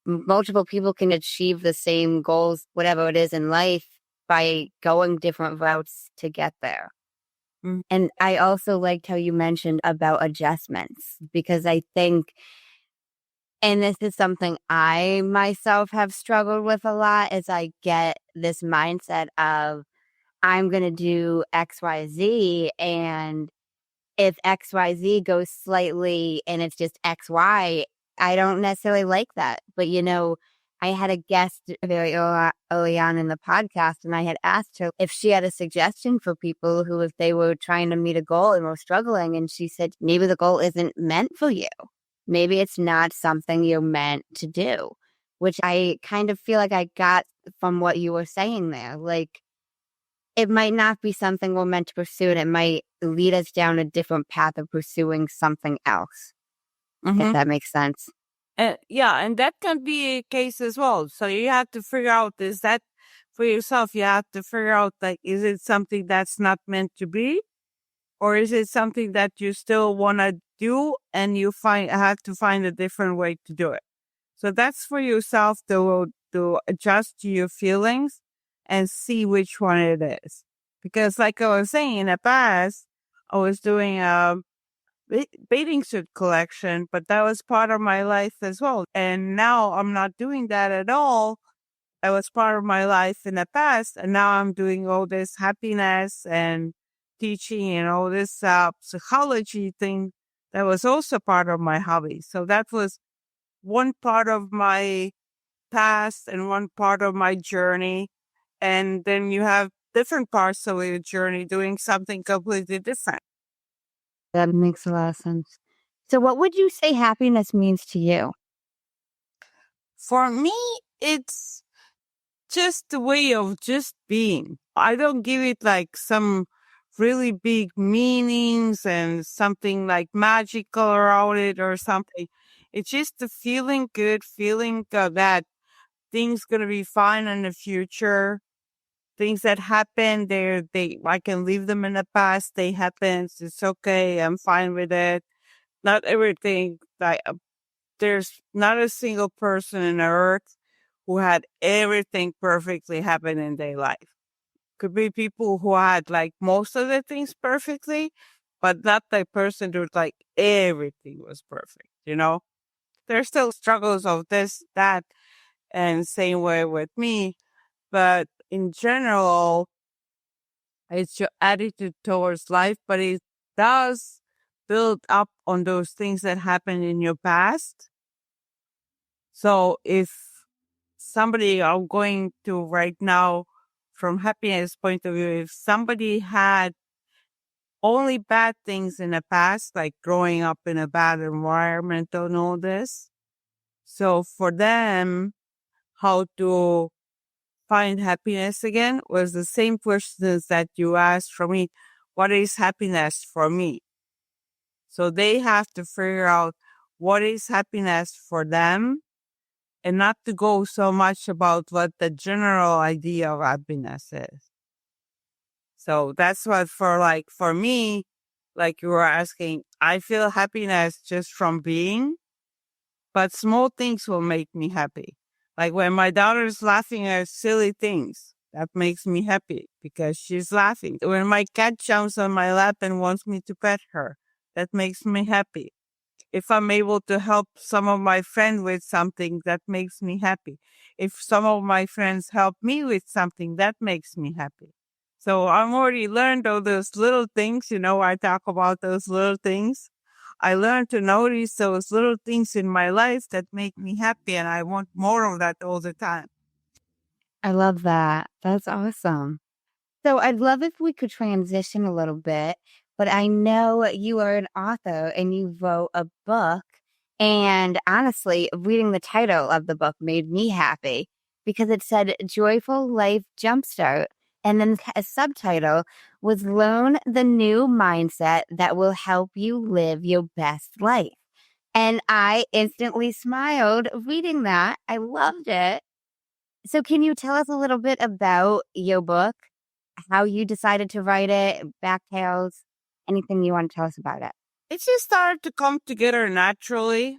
[SPEAKER 1] multiple people can achieve the same goals, whatever it is in life, by going different routes to get there.
[SPEAKER 3] Mm.
[SPEAKER 1] And I also liked how you mentioned about adjustments because I think, and this is something I myself have struggled with a lot, is I get this mindset of I'm going to do XYZ, and if XYZ goes slightly and it's just XY, I don't necessarily like that. But, I had a guest very early on in the podcast, and I had asked her if she had a suggestion for people who, if they were trying to meet a goal and were struggling, and she said, maybe the goal isn't meant for you. Maybe it's not something you're meant to do, which I kind of feel like I got from what you were saying there. Like, it might not be something we're meant to pursue, and it might lead us down a different path of pursuing something else, if that makes sense.
[SPEAKER 3] Yeah, and that can be a case as well. So you have to figure out, is that for yourself? You have to figure out, like, is it something that's not meant to be? Or is it something that you still want to do and you have to find a different way to do it? So that's for yourself to adjust to your feelings and see which one it is. Because like I was saying in the past, I was doing a bathing suit collection, but that was part of my life as well. And now I'm not doing that at all. That was part of my life in the past. And now I'm doing all this happiness and teaching and all this psychology thing that was also part of my hobby. So that was one part of my past and one part of my journey. And then you have different parts of your journey doing something completely different.
[SPEAKER 1] That makes a lot of sense. So, what would you say happiness means to you?
[SPEAKER 3] For me, it's just the way of just being. I don't give it like some really big meanings and something like magical around it or something. It's just the feeling good, feeling that things gonna be fine in the future. Things that happen, I can leave them in the past. They happen. It's okay. I'm fine with it. Not everything. There's not a single person on earth who had everything perfectly happen in their life. Could be people who had like most of the things perfectly, but not the person who like everything was perfect. There's still struggles of this, that, and same way with me. But in general, It's your attitude towards life, but it does build up on those things that happened in your past. So if somebody I'm going to right now from happiness point of view, if somebody had only bad things in the past, like growing up in a bad environment and all this. So for them, how to find happiness again was the same questions that you asked for me. What is happiness for me? So they have to figure out what is happiness for them and not to go so much about what the general idea of happiness is. So that's what for me, like you were asking, I feel happiness just from being, but small things will make me happy. Like when my daughter's laughing at silly things, that makes me happy because she's laughing. When my cat jumps on my lap and wants me to pet her, that makes me happy. If I'm able to help some of my friends with something, that makes me happy. If some of my friends help me with something, that makes me happy. So I've already learned all those little things, I talk about those little things. I learned to notice those little things in my life that make me happy, and I want more of that all the time.
[SPEAKER 1] I love that. That's awesome. So I'd love if we could transition a little bit, but I know you are an author and you wrote a book. And honestly, reading the title of the book made me happy because it said Joyful Life Jumpstart. And then a subtitle was Learn the New Mindset That Will Help You Live Your Best Life. And I instantly smiled reading that. I loved it. So, can you tell us a little bit about your book, how you decided to write it, backtails, anything you want to tell us about it?
[SPEAKER 3] It just started to come together naturally.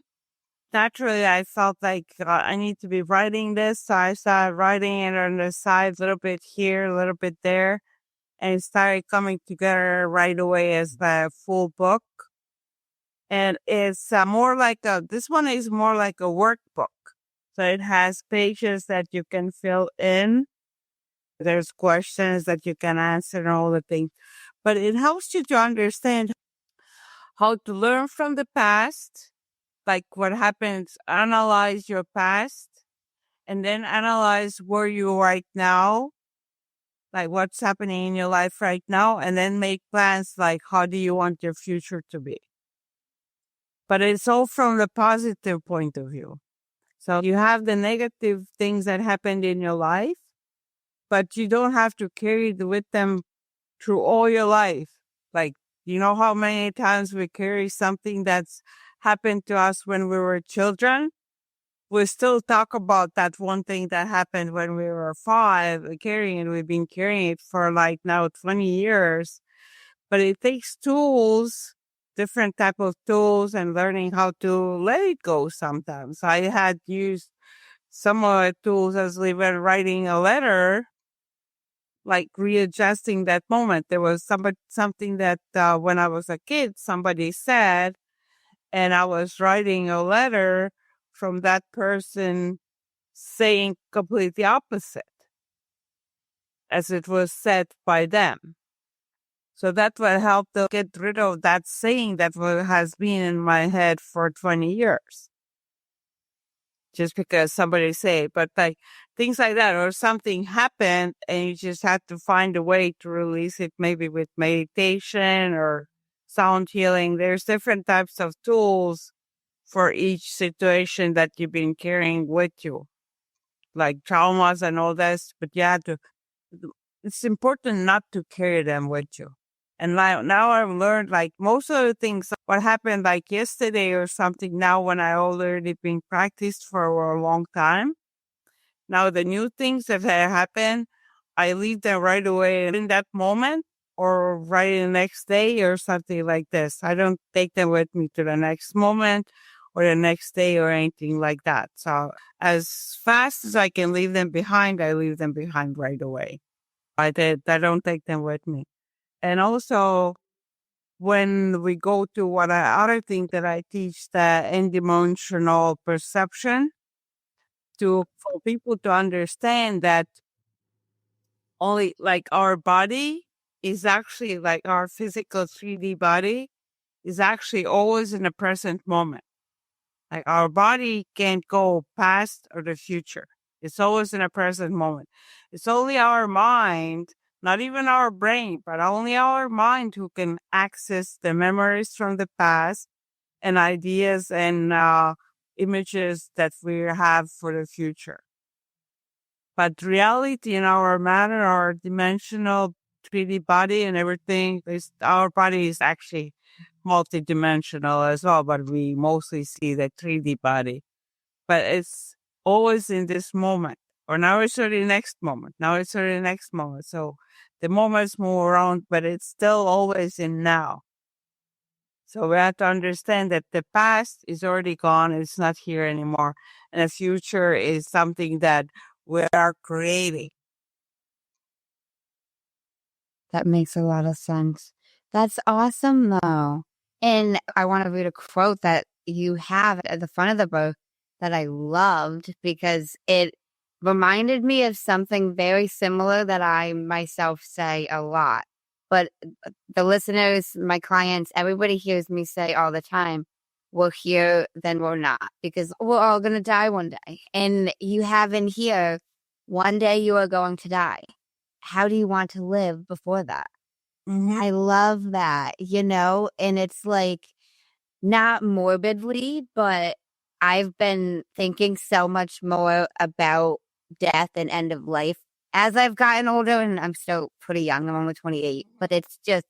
[SPEAKER 3] Naturally, I felt like I need to be writing this. So I started writing it on the side, a little bit here, a little bit there, and it started coming together right away as the full book. And it's more like this one is more like a workbook. So it has pages that you can fill in. There's questions that you can answer and all the things. But it helps you to understand how to learn from the past, like what happens, analyze your past, and then analyze where you are right now, like what's happening in your life right now, and then make plans like how do you want your future to be. But it's all from the positive point of view. So you have the negative things that happened in your life, but you don't have to carry it with them through all your life. Like, you know how many times we carry something that's happened to us when we were children? We still talk about that one thing that happened when we were 5, carrying it. We've been carrying it for like now 20 years. But it takes tools, different type of tools, and learning how to let it go sometimes. I had used some of the tools as even writing a letter, like readjusting that moment. There was something that when I was a kid, somebody said, and I was writing a letter from that person saying completely opposite as it was said by them. So that will help to get rid of that saying that has been in my head for 20 years. Just because somebody say, but like things like that, or something happened and you just have to find a way to release it, maybe with meditation or sound healing. There's different types of tools for each situation that you've been carrying with you, like traumas and all this, but you have to, it's important not to carry them with you. And now I've learned like most of the things, what happened like yesterday or something, now when I already been practiced for a long time, now the new things that happen, I leave them right away in that moment or right the next day or something like this. I don't take them with me to the next moment or the next day or anything like that. So as fast as I can leave them behind, I leave them behind right away. I don't take them with me. And also, when we go to other thing that I teach, the end-dimensional perception, for people to understand that only like our body is actually like our physical 3D body is actually always in the present moment. Like our body can't go past or the future. It's always in the present moment. It's only our mind, not even our brain, but only our mind who can access the memories from the past and ideas and images that we have for the future. But reality in our matter, our dimensional 3D body and everything, is our body is actually multidimensional as well, but we mostly see the 3D body. But it's always in this moment. Or now it's already next moment. Now it's already next moment. So the moments move around, but it's still always in now. So we have to understand that the past is already gone. It's not here anymore. And the future is something that we are creating.
[SPEAKER 1] That makes a lot of sense. That's awesome, though. And I want to read a quote that you have at the front of the book that I loved because it reminded me of something very similar that I myself say a lot. But the listeners, my clients, everybody hears me say all the time, we're here, then we're not, because we're all going to die one day. And you have in here, one day you are going to die. How do you want to live before that?
[SPEAKER 3] Mm-hmm.
[SPEAKER 1] I love that, and it's like not morbidly, but I've been thinking so much more about death and end of life as I've gotten older, and I'm still pretty young. I'm only 28, but it's just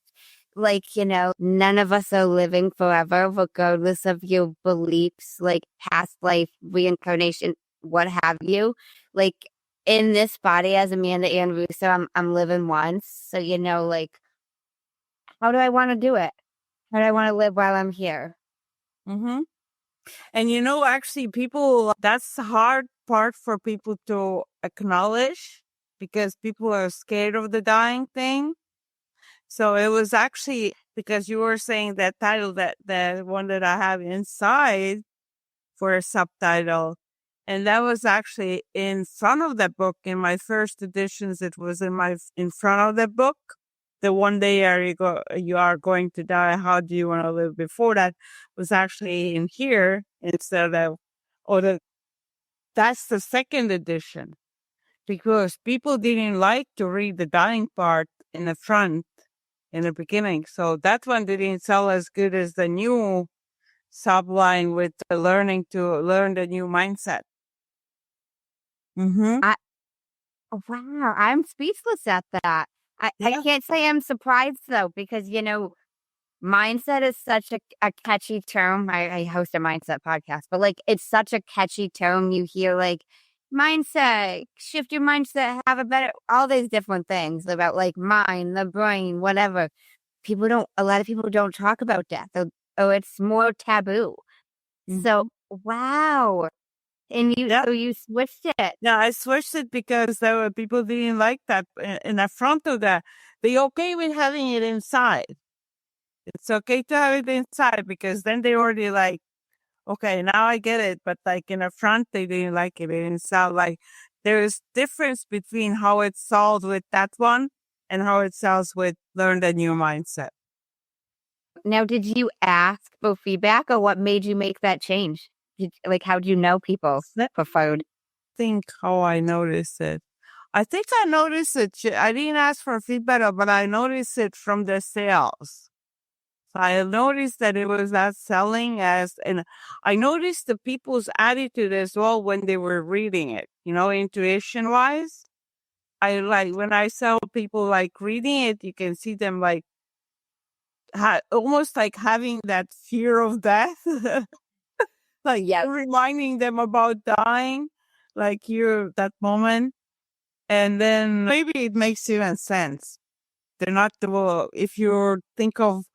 [SPEAKER 1] like, none of us are living forever, regardless of your beliefs, like past life, reincarnation, what have you. Like in this body as Amanda Ann Russo, I'm living once. So, like, how do I want to do it? How do I want to live while I'm here?
[SPEAKER 3] Mm-hmm. And actually, people, that's the hard part for people to acknowledge because people are scared of the dying thing. So it was actually because you were saying that title, that the one that I have inside for a subtitle. And that was actually in front of the book. In my first editions, it was in front of the book. The one day you are going to die. How do you want to live? Before that was actually in here instead of, that's the second edition because people didn't like to read the dying part in the front in the beginning. So that one didn't sell as good as the new subline with the learning to learn the new mindset. Mm-hmm.
[SPEAKER 1] Wow, I'm speechless at that. I
[SPEAKER 3] Yeah.
[SPEAKER 1] can't say I'm surprised though, because mindset is such a catchy term. I host a mindset podcast, but like it's such a catchy term. You hear like mindset, shift your mindset, have a better, all these different things about like mind, the brain, whatever. A lot of people don't talk about death. Oh, it's more taboo. So, wow. And
[SPEAKER 3] Yeah.
[SPEAKER 1] so you switched it.
[SPEAKER 3] Yeah, I switched it because there were people didn't like that in the front of that. They okay with having it inside. It's okay to have it inside because then they already like, okay, now I get it. But like in the front, they didn't like it. It didn't sound like there is difference between how it's solved with that one and how it sounds with learn the new mindset.
[SPEAKER 1] Now, did you ask for feedback or what made you make that change? How do you know people preferred?
[SPEAKER 3] Think how I noticed it. I think I noticed it. I didn't ask for feedback, but I noticed it from the sales. So I noticed that it was not selling and I noticed the people's attitude as well when they were reading it, intuition wise. I like when I saw people like reading it, you can see them like almost like having that fear of death, like reminding them about dying, like you're that moment. And then maybe it makes even sense. They're not if you think of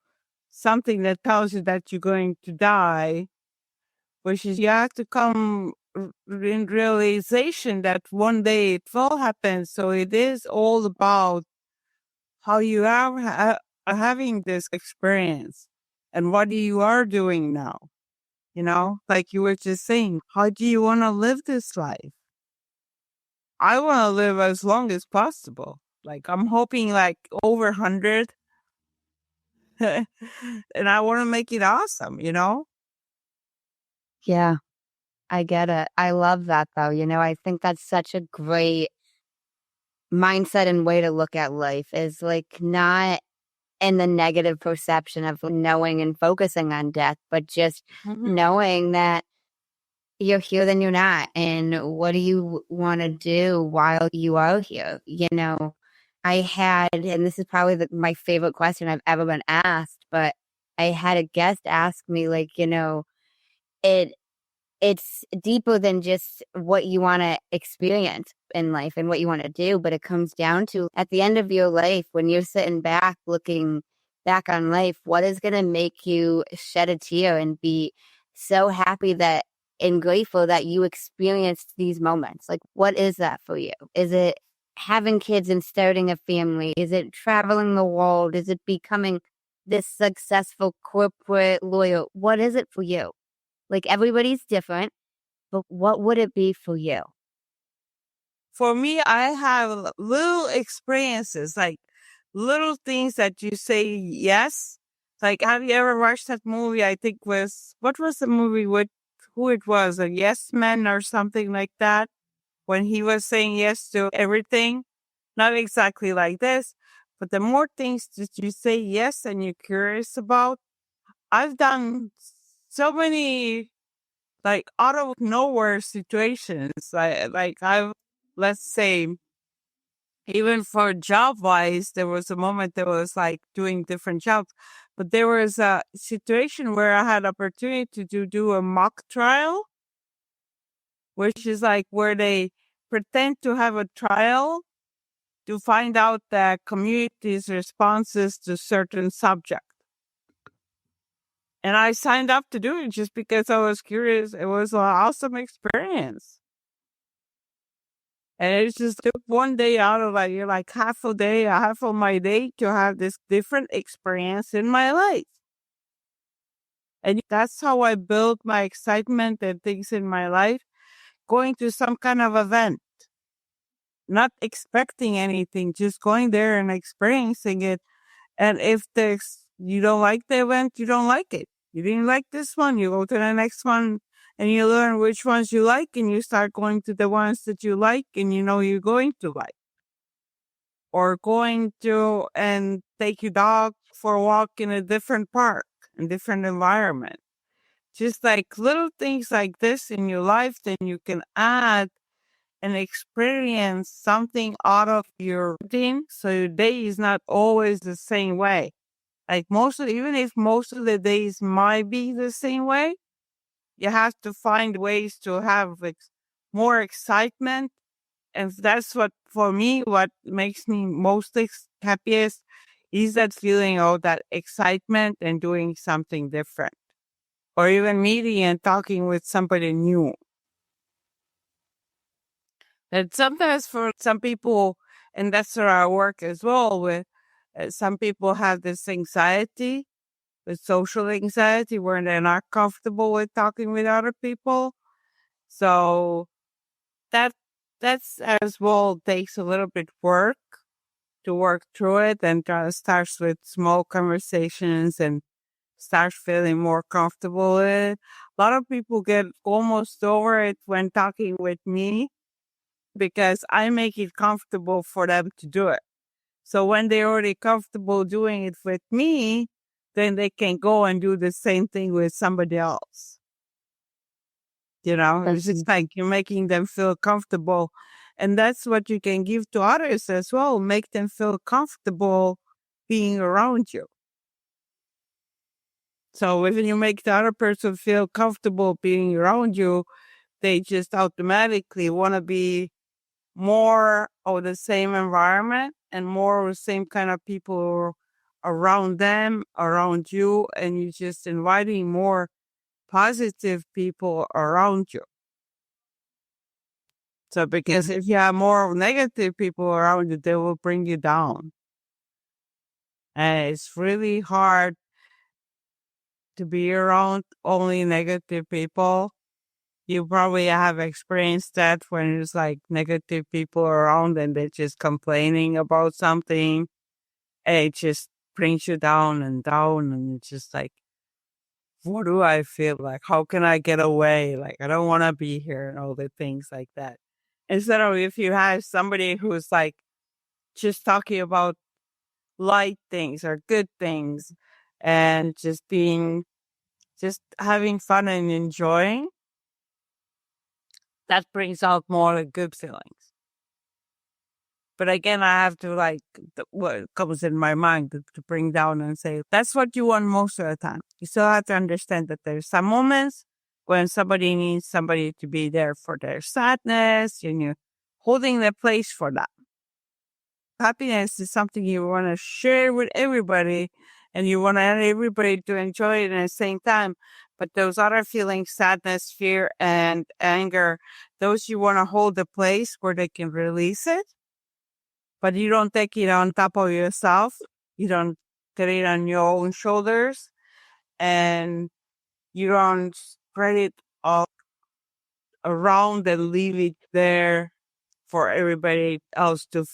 [SPEAKER 3] something that tells you that you're going to die, which is you have to come in realization that one day it will happen. So it is all about how you are having this experience and what you are doing now. Like you were just saying, how do you want to live this life? I want to live as long as possible. Like I'm hoping like over 100. And I want to make it awesome, you know?
[SPEAKER 1] Yeah, I get it. I love that though. I think that's such a great mindset and way to look at life is like not in the negative perception of knowing and focusing on death, but just
[SPEAKER 3] Mhm.
[SPEAKER 1] knowing that you're here, then you're not. And what do you want to do while you are here? I had, and this is probably my favorite question I've ever been asked, but I had a guest ask me, like, it it's deeper than just what you want to experience in life and what you want to do, but it comes down to at the end of your life, when you're sitting back looking back on life, what is going to make you shed a tear and be so happy that and grateful that you experienced these moments? Like, what is that for you? Is it having kids and starting a family? Is it traveling the world? Is it becoming this successful corporate lawyer? What is it for you? Like, everybody's different, but what would it be for you?
[SPEAKER 3] For me, I have little experiences, like little things that you say yes. Like, have you ever watched that movie? I think what was the movie with who it was, a yes man or something like that, when he was saying yes to everything? Not exactly like this, but the more things that you say yes and you're curious about, I've done so many like out of nowhere situations. Let's say, even for job wise, there was a moment that was like doing different jobs, but there was a situation where I had opportunity to do a mock trial, which is like where they pretend to have a trial to find out the community's responses to certain subject. And I signed up to do it just because I was curious. It was an awesome experience. And it just took one day out of like, you're like half of my day to have this different experience in my life. And that's how I build my excitement and things in my life, going to some kind of event, not expecting anything, just going there and experiencing it. And if you don't like the event, you don't like it. You didn't like this one, you go to the next one and you learn which ones you like and you start going to the ones that you like and you know you're going to like. Or going to and take your dog for a walk in a different park, in different environment. Just like little things like this in your life, then you can add and experience something out of your routine. So your day is not always the same way. Like even if most of the days might be the same way, you have to find ways to have more excitement. And that's what, for me, what makes me most happiest is that feeling of that excitement and doing something different, or even meeting and talking with somebody new. And sometimes for some people, and that's where I work as well with, some people have this anxiety, with social anxiety, where they're not comfortable with talking with other people. So that that's as well takes a little bit work to work through it, and starts with small conversations and start feeling more comfortable with it. A lot of people get almost over it when talking with me because I make it comfortable for them to do it. So when they're already comfortable doing it with me, then they can go and do the same thing with somebody else. It's
[SPEAKER 1] That's
[SPEAKER 3] just like you're making them feel comfortable. And that's what you can give to others as well. Make them feel comfortable being around you. So when you make the other person feel comfortable being around you, they just automatically want to be more of the same environment and more of the same kind of people around them, around you. And you're just inviting more positive people around you. So because if you have more negative people around you, they will bring you down. And it's really hard to be around only negative people. You probably have experienced that when there's like negative people around and they're just complaining about something. And it just brings you down and down. And it's just like, what do I feel like? How can I get away? Like, I don't want to be here and all the things like that. Instead of if you have somebody who's like just talking about light things or good things and just having fun and enjoying, that brings out more like good feelings. But again, I have to like what comes in my mind to bring down and say, that's what you want most of the time. You still have to understand that there's some moments when somebody needs somebody to be there for their sadness and you're holding the place for that. Happiness is something you want to share with everybody and you want everybody to enjoy it at the same time. But those other feelings, sadness, fear, and anger, those you want to hold the place where they can release it. But you don't take it on top of yourself. You don't get it on your own shoulders. And you don't spread it all around and leave it there for everybody else to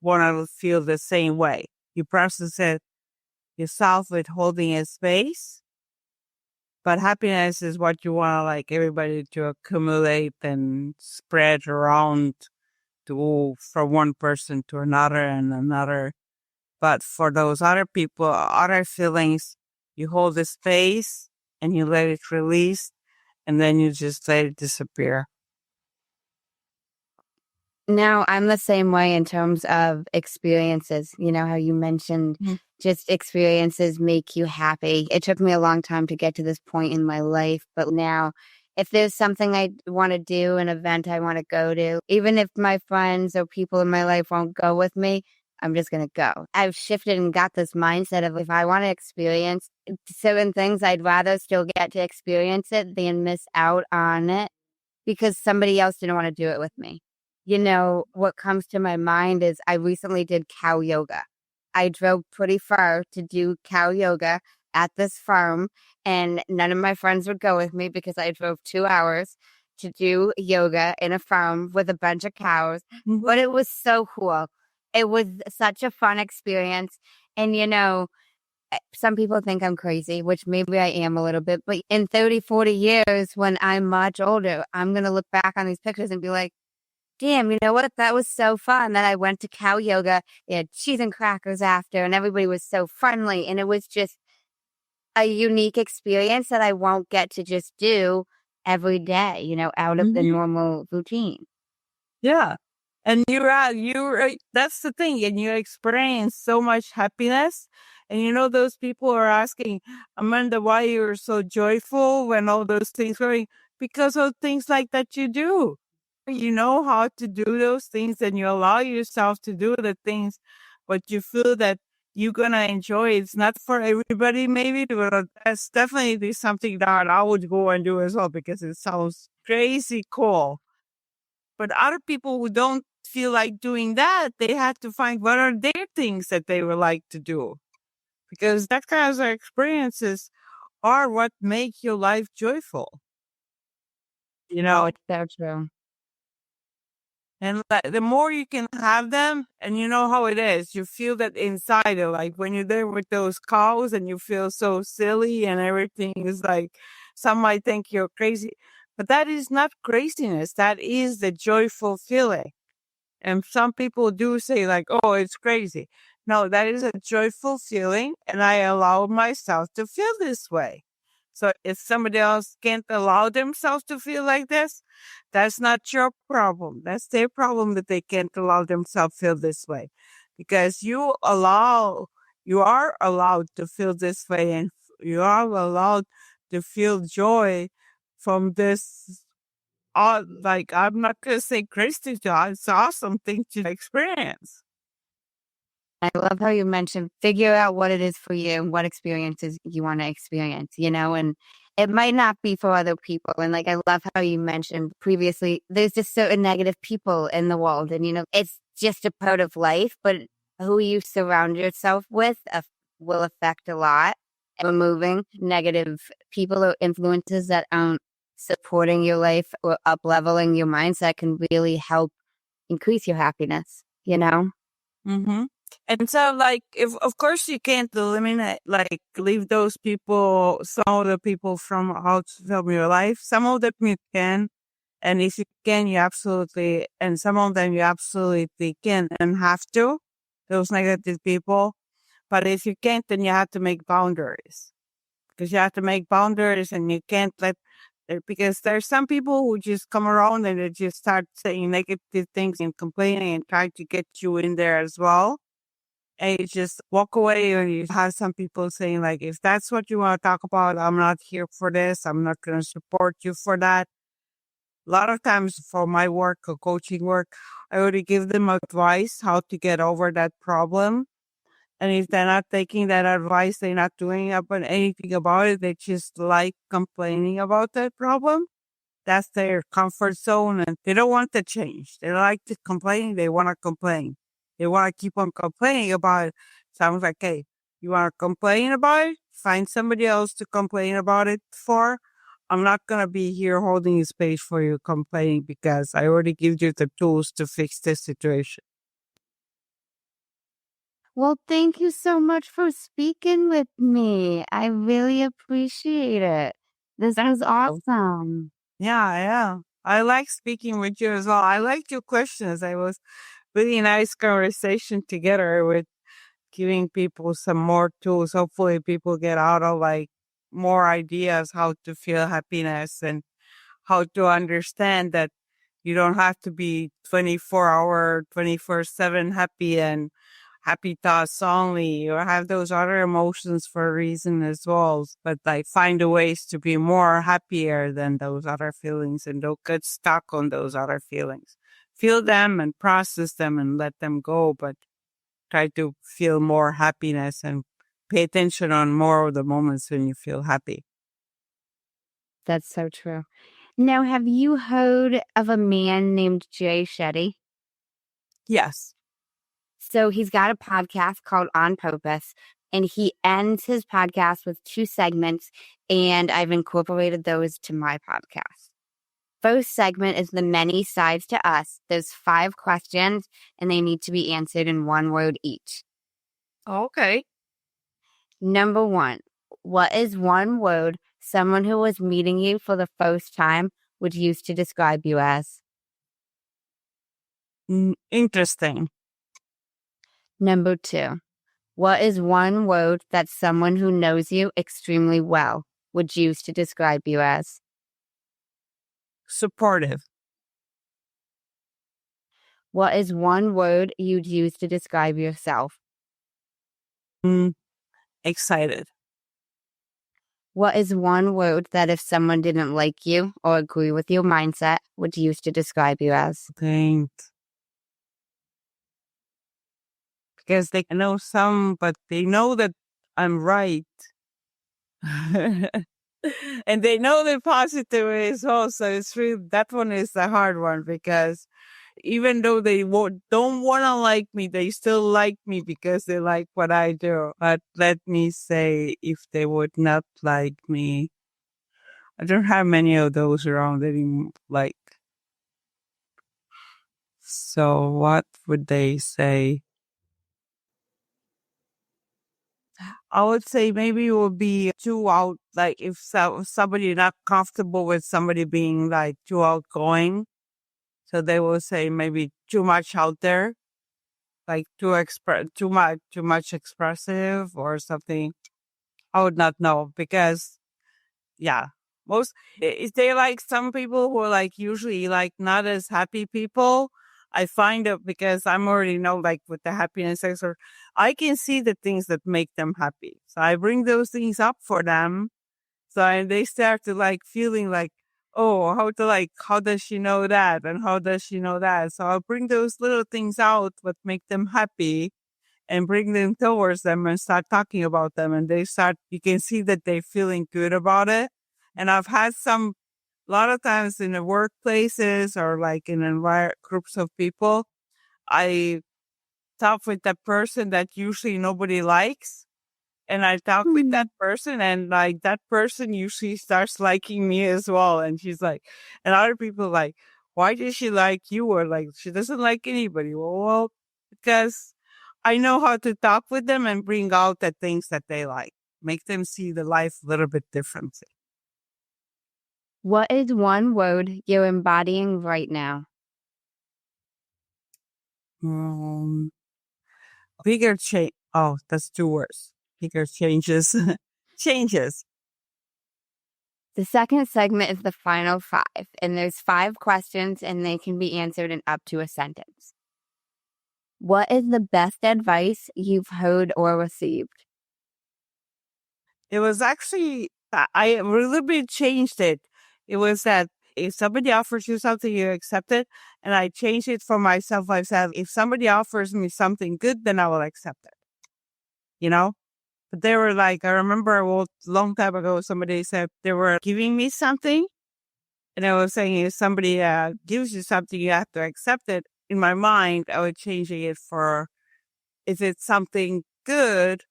[SPEAKER 3] want to feel the same way. You process it yourself with holding a space. But happiness is what you want like everybody to accumulate and spread around to from one person to another and another. But for those other people, other feelings, you hold the space and you let it release and then you just let it disappear.
[SPEAKER 1] Now, I'm the same way in terms of experiences. You know how you mentioned just experiences make you happy. It took me a long time to get to this point in my life, but now if there's something I want to do, an event I want to go to, even if my friends or people in my life won't go with me, I'm just going to go. I've shifted and got this mindset of if I want to experience certain things, I'd rather still get to experience it than miss out on it because somebody else didn't want to do it with me. You know, what comes to my mind is I recently did cow yoga. I drove pretty far to do cow yoga at this farm, and none of my friends would go with me because I drove 2 hours to do yoga in a farm with a bunch of cows. But it was so cool. It was such a fun experience. And, you know, some people think I'm crazy, which maybe I am a little bit. But in 30, 40 years, when I'm much older, I'm going to look back on these pictures and be like, damn, you know what? That was so fun. Then I went to cow yoga. They had cheese and crackers after, and everybody was so friendly. And it was just a unique experience that I won't get to just do every day, you know, out of the normal routine.
[SPEAKER 3] Yeah. And that's the thing. And you experience so much happiness. And you know, those people are asking, Amanda, why you're so joyful when all those things are going? Because of things like that you do. You know how to do those things and you allow yourself to do the things, but you feel that you're going to enjoy it. It's not for everybody, maybe, but that's definitely something that I would go and do as well because it sounds crazy cool. But other people who don't feel like doing that, they have to find what are their things that they would like to do. Because that kind of experiences are what make your life joyful. You know,
[SPEAKER 1] It's so true.
[SPEAKER 3] and the more you can have them, and you know how it is, you feel that inside it, like when you're there with those cows and you feel so silly and everything is like, some might think you're crazy, but that is not craziness. That is the joyful feeling. And some people do say like, oh, it's crazy. No, that is a joyful feeling. And I allow myself to feel this way. So if somebody else can't allow themselves to feel like this, that's not your problem. That's their problem that they can't allow themselves feel this way. Because you are allowed to feel this way and you are allowed to feel joy from this like I'm not gonna say crazy job. It's an awesome thing to experience.
[SPEAKER 1] I love how you mentioned figure out what it is for you and what experiences you want to experience, you know, and it might not be for other people. And like, I love how you mentioned previously, there's just certain negative people in the world. And, you know, it's just a part of life, but who you surround yourself with will affect a lot. Removing negative people or influences that aren't supporting your life or up leveling your mindset can really help increase your happiness, you know?
[SPEAKER 3] Mm-hmm. And so, like, if of course you can't eliminate, like, leave those people, some of the people from your life. Some of them you can, and if you can, you absolutely, and some of them you absolutely can and have to. Those negative people, but if you can't, then you have to make boundaries because you have to make boundaries, and you can't let. Because there's some people who just come around and they just start saying negative things and complaining and try to get you in there as well, and you just walk away. And you have some people saying, like, if that's what you want to talk about, I'm not here for this. I'm not going to support you for that. A lot of times for my work or coaching work, I already give them advice how to get over that problem. And if they're not taking that advice, they're not doing anything about it. They just like complaining about that problem. That's their comfort zone, and they don't want to change. They like to complain. They want to complain. They want to keep on complaining about it. Sounds like, hey, you want to complain about it? Find somebody else to complain about it for. I'm not going to be here holding space for you complaining because I already give you the tools to fix this situation.
[SPEAKER 1] Well, thank you so much for speaking with me. I really appreciate it. This was awesome.
[SPEAKER 3] Yeah. I like speaking with you as well. I liked your questions. It was really nice conversation together with giving people some more tools. Hopefully people get out of like more ideas how to feel happiness and how to understand that you don't have to be 24-hour, 24/7 happy and happy thoughts only. You have those other emotions for a reason as well. But like find the ways to be more happier than those other feelings and don't get stuck on those other feelings. Feel them and process them and let them go, but try to feel more happiness and pay attention on more of the moments when you feel happy.
[SPEAKER 1] That's so true. Now, have you heard of a man named Jay Shetty?
[SPEAKER 3] Yes.
[SPEAKER 1] So he's got a podcast called On Purpose, and he ends his podcast with 2 segments, and I've incorporated those to my podcast. First segment is the many sides to us. There's 5 questions, and they need to be answered in 1 word each.
[SPEAKER 3] Okay.
[SPEAKER 1] Number 1, what is 1 word someone who was meeting you for the first time would use to describe you as?
[SPEAKER 3] Interesting.
[SPEAKER 1] Number 2, what is 1 word that someone who knows you extremely well would use to describe you as?
[SPEAKER 3] Supportive.
[SPEAKER 1] What is 1 word you'd use to describe yourself?
[SPEAKER 3] Excited.
[SPEAKER 1] What is 1 word that if someone didn't like you or agree with your mindset would use to describe you as?
[SPEAKER 3] Thanks. Because they know some, but they know that I'm right. And they know the positive as well. So it's really, that one is the hard one because even though they don't want to like me, they still like me because they like what I do. But let me say, if they would not like me, I don't have many of those around anymore. Like, so what would they say? I would say maybe it would be too out, like if somebody not comfortable with somebody being like too outgoing. So they will say maybe too much out there, like too much expressive or something. I would not know because yeah, most is there like some people who are like usually like not as happy people. I find it because I'm already know like with the happiness sector, I can see the things that make them happy. So I bring those things up for them. So and they start to like feeling like, oh, how does she know that? And how does she know that? So I'll bring those little things out what make them happy and bring them towards them and start talking about them. And you can see that they're feeling good about it. And I've had a lot of times in the workplaces or like in groups of people, I talk with that person that usually nobody likes. And I talk with that person, and like that person usually starts liking me as well. And she's like, and other people like, why does she like you? Or like, she doesn't like anybody. Well, because I know how to talk with them and bring out the things that they like, make them see the life a little bit differently.
[SPEAKER 1] What is one word you're embodying right now?
[SPEAKER 3] Bigger change. Oh, that's 2 words. Bigger changes. Changes.
[SPEAKER 1] The second segment is the final 5, and there's 5 questions, and they can be answered in up to a sentence. What is the best advice you've heard or received?
[SPEAKER 3] It was actually, I a little bit changed it. It was that if somebody offers you something, you accept it. And I changed it for myself. I said, if somebody offers me something good, then I will accept it. You know? But they were like, I remember a long time ago, somebody said they were giving me something. And I was saying, if somebody gives you something, you have to accept it. In my mind, I was changing it for, if it's something good,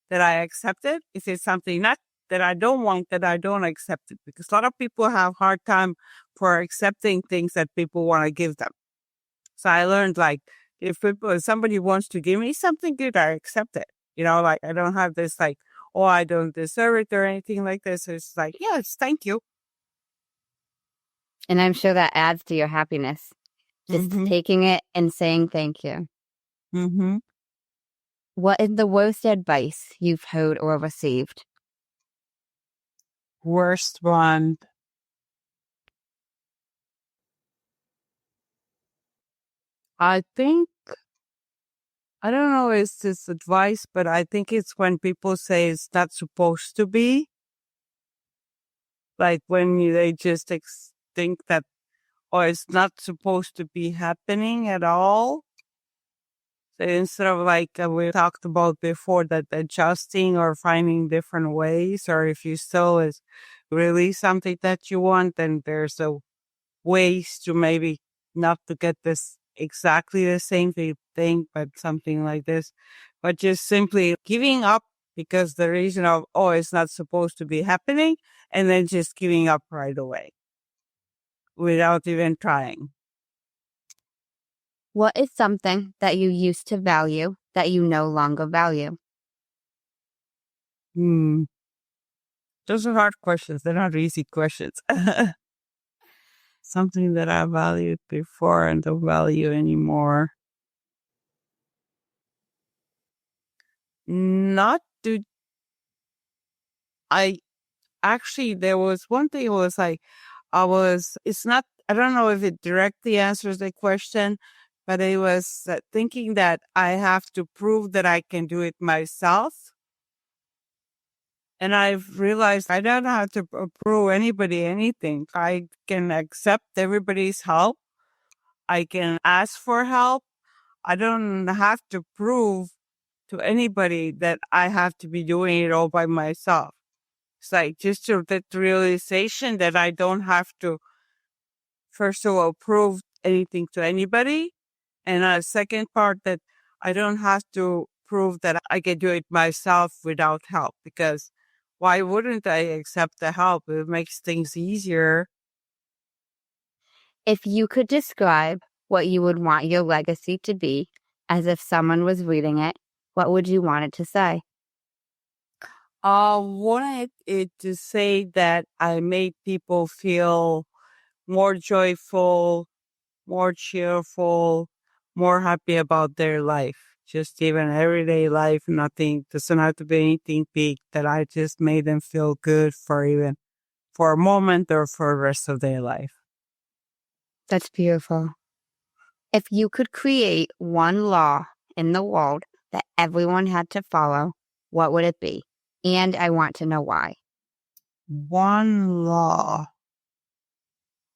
[SPEAKER 3] that I accept it. If it's something not that I don't want, that I don't accept it. Because a lot of people have hard time for accepting things that people want to give them. So I learned like if somebody wants to give me something good, I accept it. You know, like I don't have this like, oh, I don't deserve it or anything like this. It's like, yes, thank you.
[SPEAKER 1] And I'm sure that adds to your happiness. Just taking it and saying thank you.
[SPEAKER 3] Mm-hmm.
[SPEAKER 1] What is the worst advice you've heard or received?
[SPEAKER 3] Worst one. I think, I don't know if it's this advice, but I think it's when people say it's not supposed to be. Like when they just think that, oh, it's not supposed to be happening at all. So instead of like we talked about before, that adjusting or finding different ways, or if you still is really something that you want, then there's a ways to maybe not to get this exactly the same thing, but something like this, but just simply giving up because the reason of, oh, it's not supposed to be happening, and then just giving up right away without even trying.
[SPEAKER 1] What is something that you used to value that you no longer value?
[SPEAKER 3] Those are hard questions. They're not easy questions. Something that I valued before and don't value anymore. Not to, I actually, there was one thing, it was like, it's not, I don't know if it directly answers the question, but it was thinking that I have to prove that I can do it myself. And I've realized I don't have to prove anybody anything. I can accept everybody's help. I can ask for help. I don't have to prove to anybody that I have to be doing it all by myself. It's like just that realization that I don't have to, first of all, prove anything to anybody. And a second part, that I don't have to prove that I can do it myself without help, because why wouldn't I accept the help? It makes things easier.
[SPEAKER 1] If you could describe what you would want your legacy to be as if someone was reading it, what would you want it to say?
[SPEAKER 3] I wanted it to say that I made people feel more joyful, more cheerful, more happy about their life. Just even everyday life, nothing, doesn't have to be anything big, that I just made them feel good for even for a moment or for the rest of their life.
[SPEAKER 1] That's beautiful. If you could create one law in the world that everyone had to follow, what would it be? And I want to know why.
[SPEAKER 3] One law.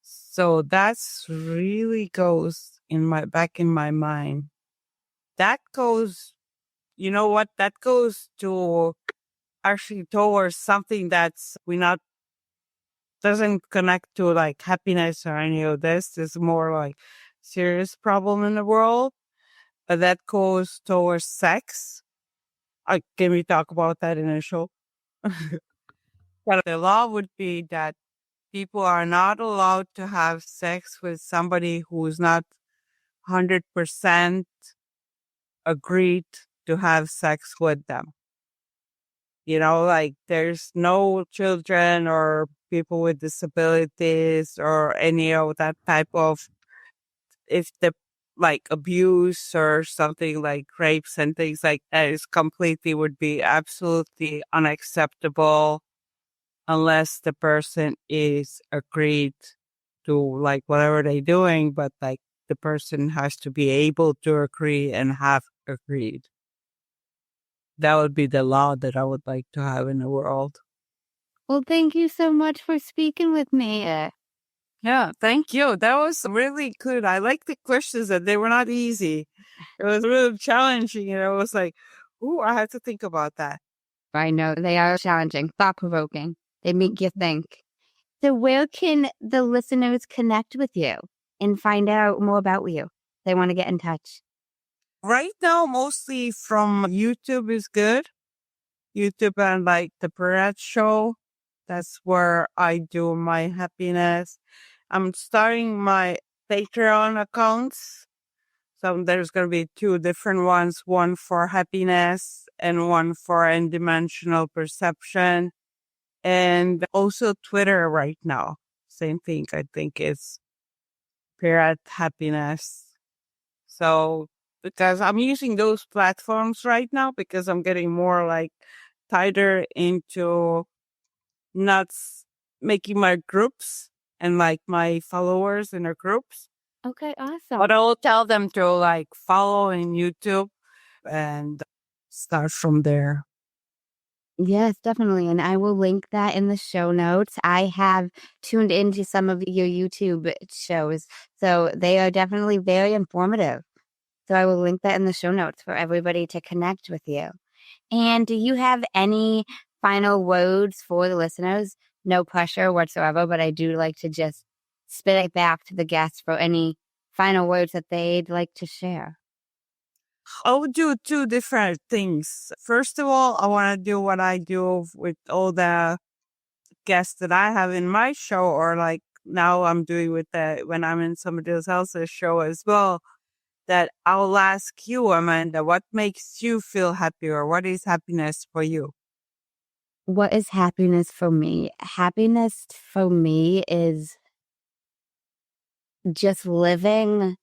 [SPEAKER 3] So that's really goes back in my mind. That goes, you know what? That goes to actually towards something that's we not doesn't connect to like happiness or any of this. It's more like serious problem in the world. But that goes towards sex. Can we talk about that in a show? But the law would be that people are not allowed to have sex with somebody who's not 100% agreed to have sex with them. Like there's no children or people with disabilities or any of that type of, if the like abuse or something like rapes and things like that is completely would be absolutely unacceptable unless the person is agreed to like whatever they're doing, but like the person has to be able to agree and have agreed. That would be the law that I would like to have in the world.
[SPEAKER 1] Well, thank you so much for speaking with me.
[SPEAKER 3] Yeah, thank you. That was really good. I like the questions and they were not easy. It was really challenging. And I was like, ooh, I have to think about that.
[SPEAKER 1] I know they are challenging, thought-provoking. They make you think. So where can the listeners connect with you and find out more about you? They want to get in touch.
[SPEAKER 3] Right now, mostly from YouTube is good. YouTube and like the Piret show. That's where I do my happiness. I'm starting my Patreon accounts. So there's going to be two different ones, one for happiness and one for n-dimensional perception. And also Twitter right now. Same thing. I think it's Piret happiness. So because I'm using those platforms right now because I'm getting more like tighter into not making my groups and like my followers in their groups.
[SPEAKER 1] Okay, awesome.
[SPEAKER 3] But I will tell them to like follow in YouTube and start from there.
[SPEAKER 1] Yes, definitely. And I will link that in the show notes. I have tuned into some of your YouTube shows, so they are definitely very informative. So I will link that in the show notes for everybody to connect with you. And do you have any final words for the listeners? No pressure whatsoever, but I do like to just spit it back to the guests for any final words that they'd like to share.
[SPEAKER 3] I would do two different things. First of all, I want to do what I do with all the guests that I have in my show, or like now I'm doing with when I'm in somebody else's show as well. That I'll ask you, Amanda, what makes you feel happy, or what is happiness for you?
[SPEAKER 1] What is happiness for me? Happiness for me is just living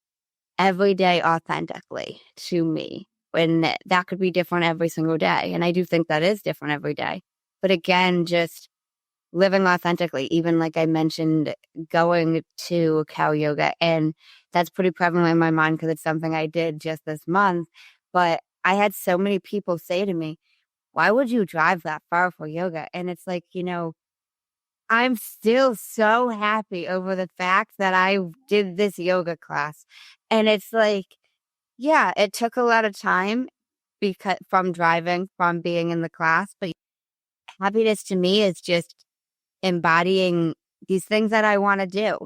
[SPEAKER 1] every day authentically to me. And that could be different every single day. And I do think that is different every day. But again, just living authentically, even like I mentioned, going to cow yoga. And that's pretty prevalent in my mind because it's something I did just this month. But I had so many people say to me, why would you drive that far for yoga? And it's like, I'm still so happy over the fact that I did this yoga class. And it's like, yeah, it took a lot of time because from driving, from being in the class, but happiness to me is just embodying these things that I want to do.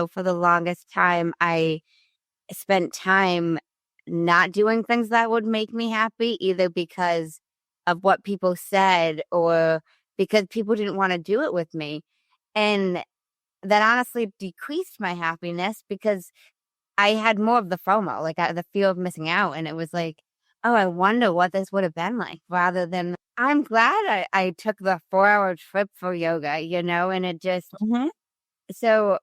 [SPEAKER 1] For the longest time, I spent time not doing things that would make me happy, either because of what people said or because people didn't want to do it with me. And that honestly decreased my happiness because I had more of the FOMO, like the fear of missing out. And it was like, oh, I wonder what this would have been like rather than I'm glad I took the 4-hour trip for yoga, and it just,
[SPEAKER 3] Mm-hmm.
[SPEAKER 1] so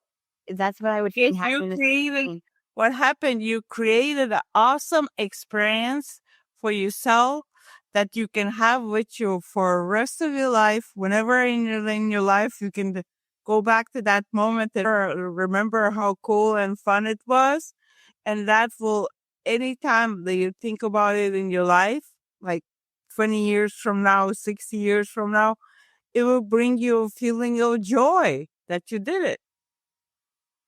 [SPEAKER 1] that's what I would
[SPEAKER 3] Yes,
[SPEAKER 1] find happiness.
[SPEAKER 3] what happened? You created an awesome experience for yourself that you can have with you for the rest of your life. Whenever in your life, you can go back to that moment and remember how cool and fun it was. And that will, anytime that you think about it in your life, like 20 years from now, 60 years from now, it will bring you a feeling of joy that you did it.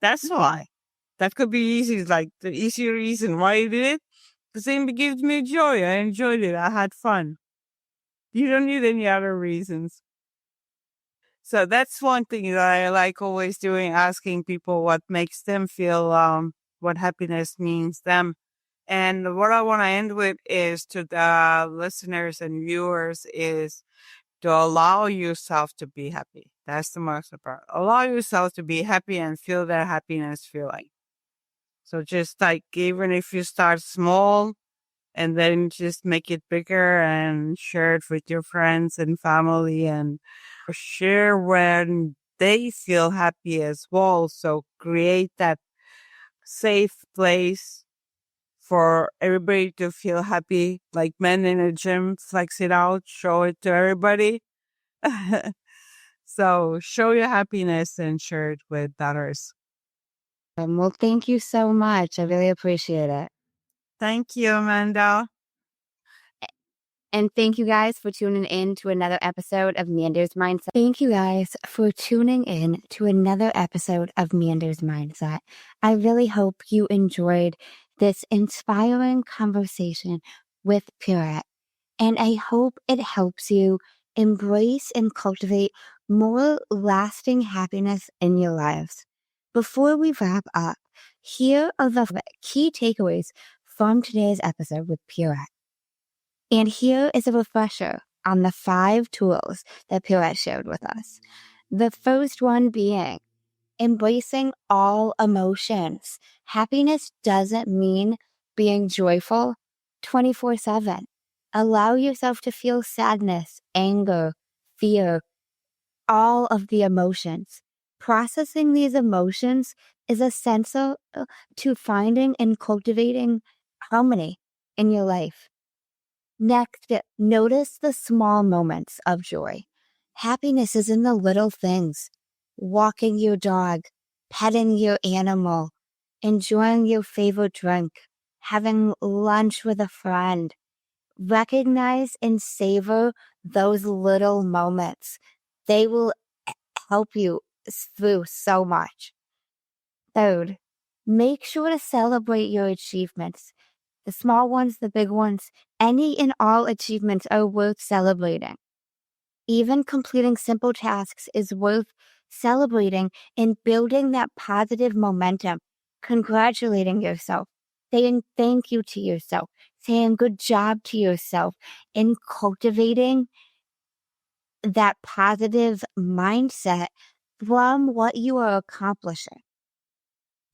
[SPEAKER 3] That's why. That could be easy, like the easy reason why you did it. The same gives me joy. I enjoyed it. I had fun. You don't need any other reasons. So that's one thing that I like always doing, asking people what makes them feel, what happiness means them. And what I want to end with is to the listeners and viewers is to allow yourself to be happy. That's the most important. Allow yourself to be happy and feel that happiness feeling. So just like, even if you start small and then just make it bigger and share it with your friends and family and share when they feel happy as well. So create that safe place for everybody to feel happy, like men in a gym, flex it out, show it to everybody. So show your happiness and share it with others.
[SPEAKER 1] Well, thank you so much. I really appreciate it.
[SPEAKER 3] Thank you, Amanda.
[SPEAKER 1] And thank you guys for tuning in to another episode of Meander's Mindset. Thank you guys for tuning in to another episode of Meander's Mindset. I really hope you enjoyed this inspiring conversation with Piret. And I hope it helps you embrace and cultivate more lasting happiness in your lives. Before we wrap up, here are the key takeaways from today's episode with Piret. And here is a refresher on the 5 tools that Piret shared with us. The first one being embracing all emotions. Happiness doesn't mean being joyful 24/7. Allow yourself to feel sadness, anger, fear, all of the emotions. Processing these emotions is essential to finding and cultivating harmony in your life. Next, notice the small moments of joy. Happiness is in the little things. Walking your dog, petting your animal, enjoying your favorite drink, having lunch with a friend. Recognize and savor those little moments. They will help you through so much. Third, make sure to celebrate your achievements. The small ones, the big ones, any and all achievements are worth celebrating. Even completing simple tasks is worth celebrating and building that positive momentum. Congratulating yourself, saying thank you to yourself, saying good job to yourself, and cultivating that positive mindset from what you are accomplishing.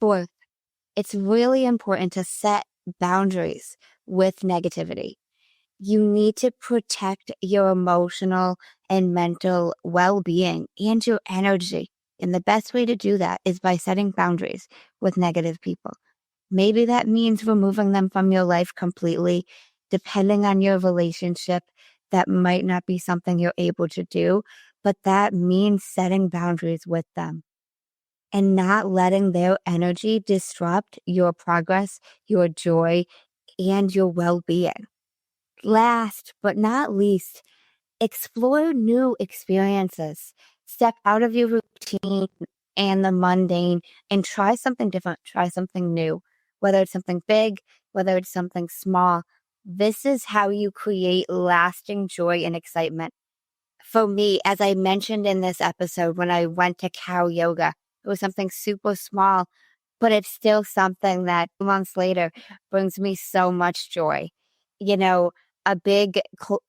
[SPEAKER 1] Fourth, it's really important to set boundaries with negativity. You need to protect your emotional and mental well-being and your energy. And the best way to do that is by setting boundaries with negative people. Maybe that means removing them from your life completely. Depending on your relationship, that might not be something you're able to do, but that means setting boundaries with them and not letting their energy disrupt your progress, your joy, and your well-being. Last but not least, explore new experiences. Step out of your routine and the mundane and try something different, try something new, whether it's something big, whether it's something small. This is how you create lasting joy and excitement. For me, as I mentioned in this episode, when I went to cow yoga, it was something super small, but it's still something that months later brings me so much joy. You know, a big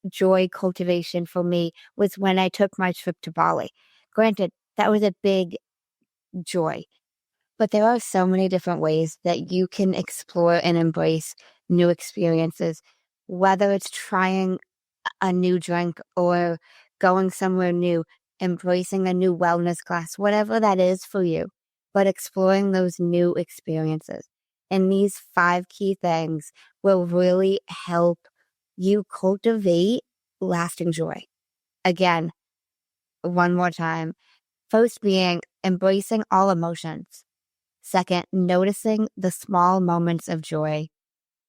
[SPEAKER 1] joy cultivation for me was when I took my trip to Bali. Granted, that was a big joy, but there are so many different ways that you can explore and embrace new experiences, whether it's trying a new drink or going somewhere new, embracing a new wellness class, whatever that is for you, but exploring those new experiences. And these 5 key things will really help you cultivate lasting joy. Again, one more time. First being embracing all emotions. Second, noticing the small moments of joy.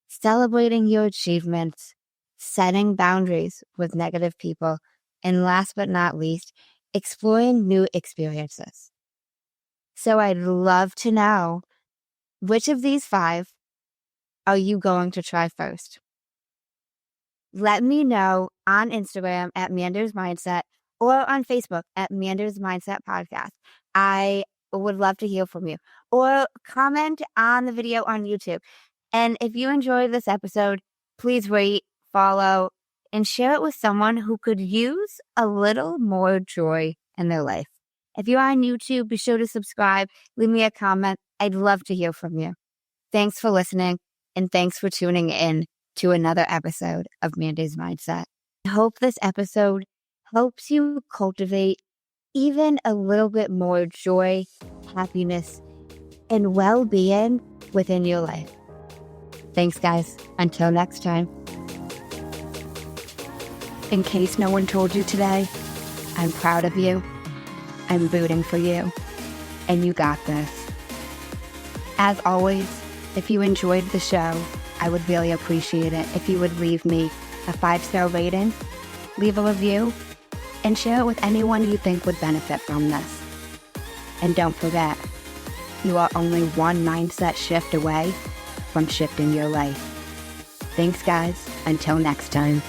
[SPEAKER 1] Celebrating your achievements, setting boundaries with negative people, and last but not least, exploring new experiences. So I'd love to know, which of these 5 are you going to try first? Let me know on Instagram at Meanders Mindset or on Facebook at Meanders Mindset Podcast. I would love to hear from you. Or comment on the video on YouTube. And if you enjoyed this episode, please rate, follow, and share it with someone who could use a little more joy in their life. If you are on YouTube, be sure to subscribe, leave me a comment. I'd love to hear from you. Thanks for listening, and thanks for tuning in to another episode of Mandy's Mindset. I hope this episode helps you cultivate even a little bit more joy, happiness, and well-being within your life. Thanks, guys. Until next time. In case no one told you today, I'm proud of you. I'm rooting for you. And you got this. As always, if you enjoyed the show, I would really appreciate it if you would leave me a 5-star rating, leave a review, and share it with anyone you think would benefit from this. And don't forget, you are only one mindset shift away from shifting your life. Thanks, guys. Until next time.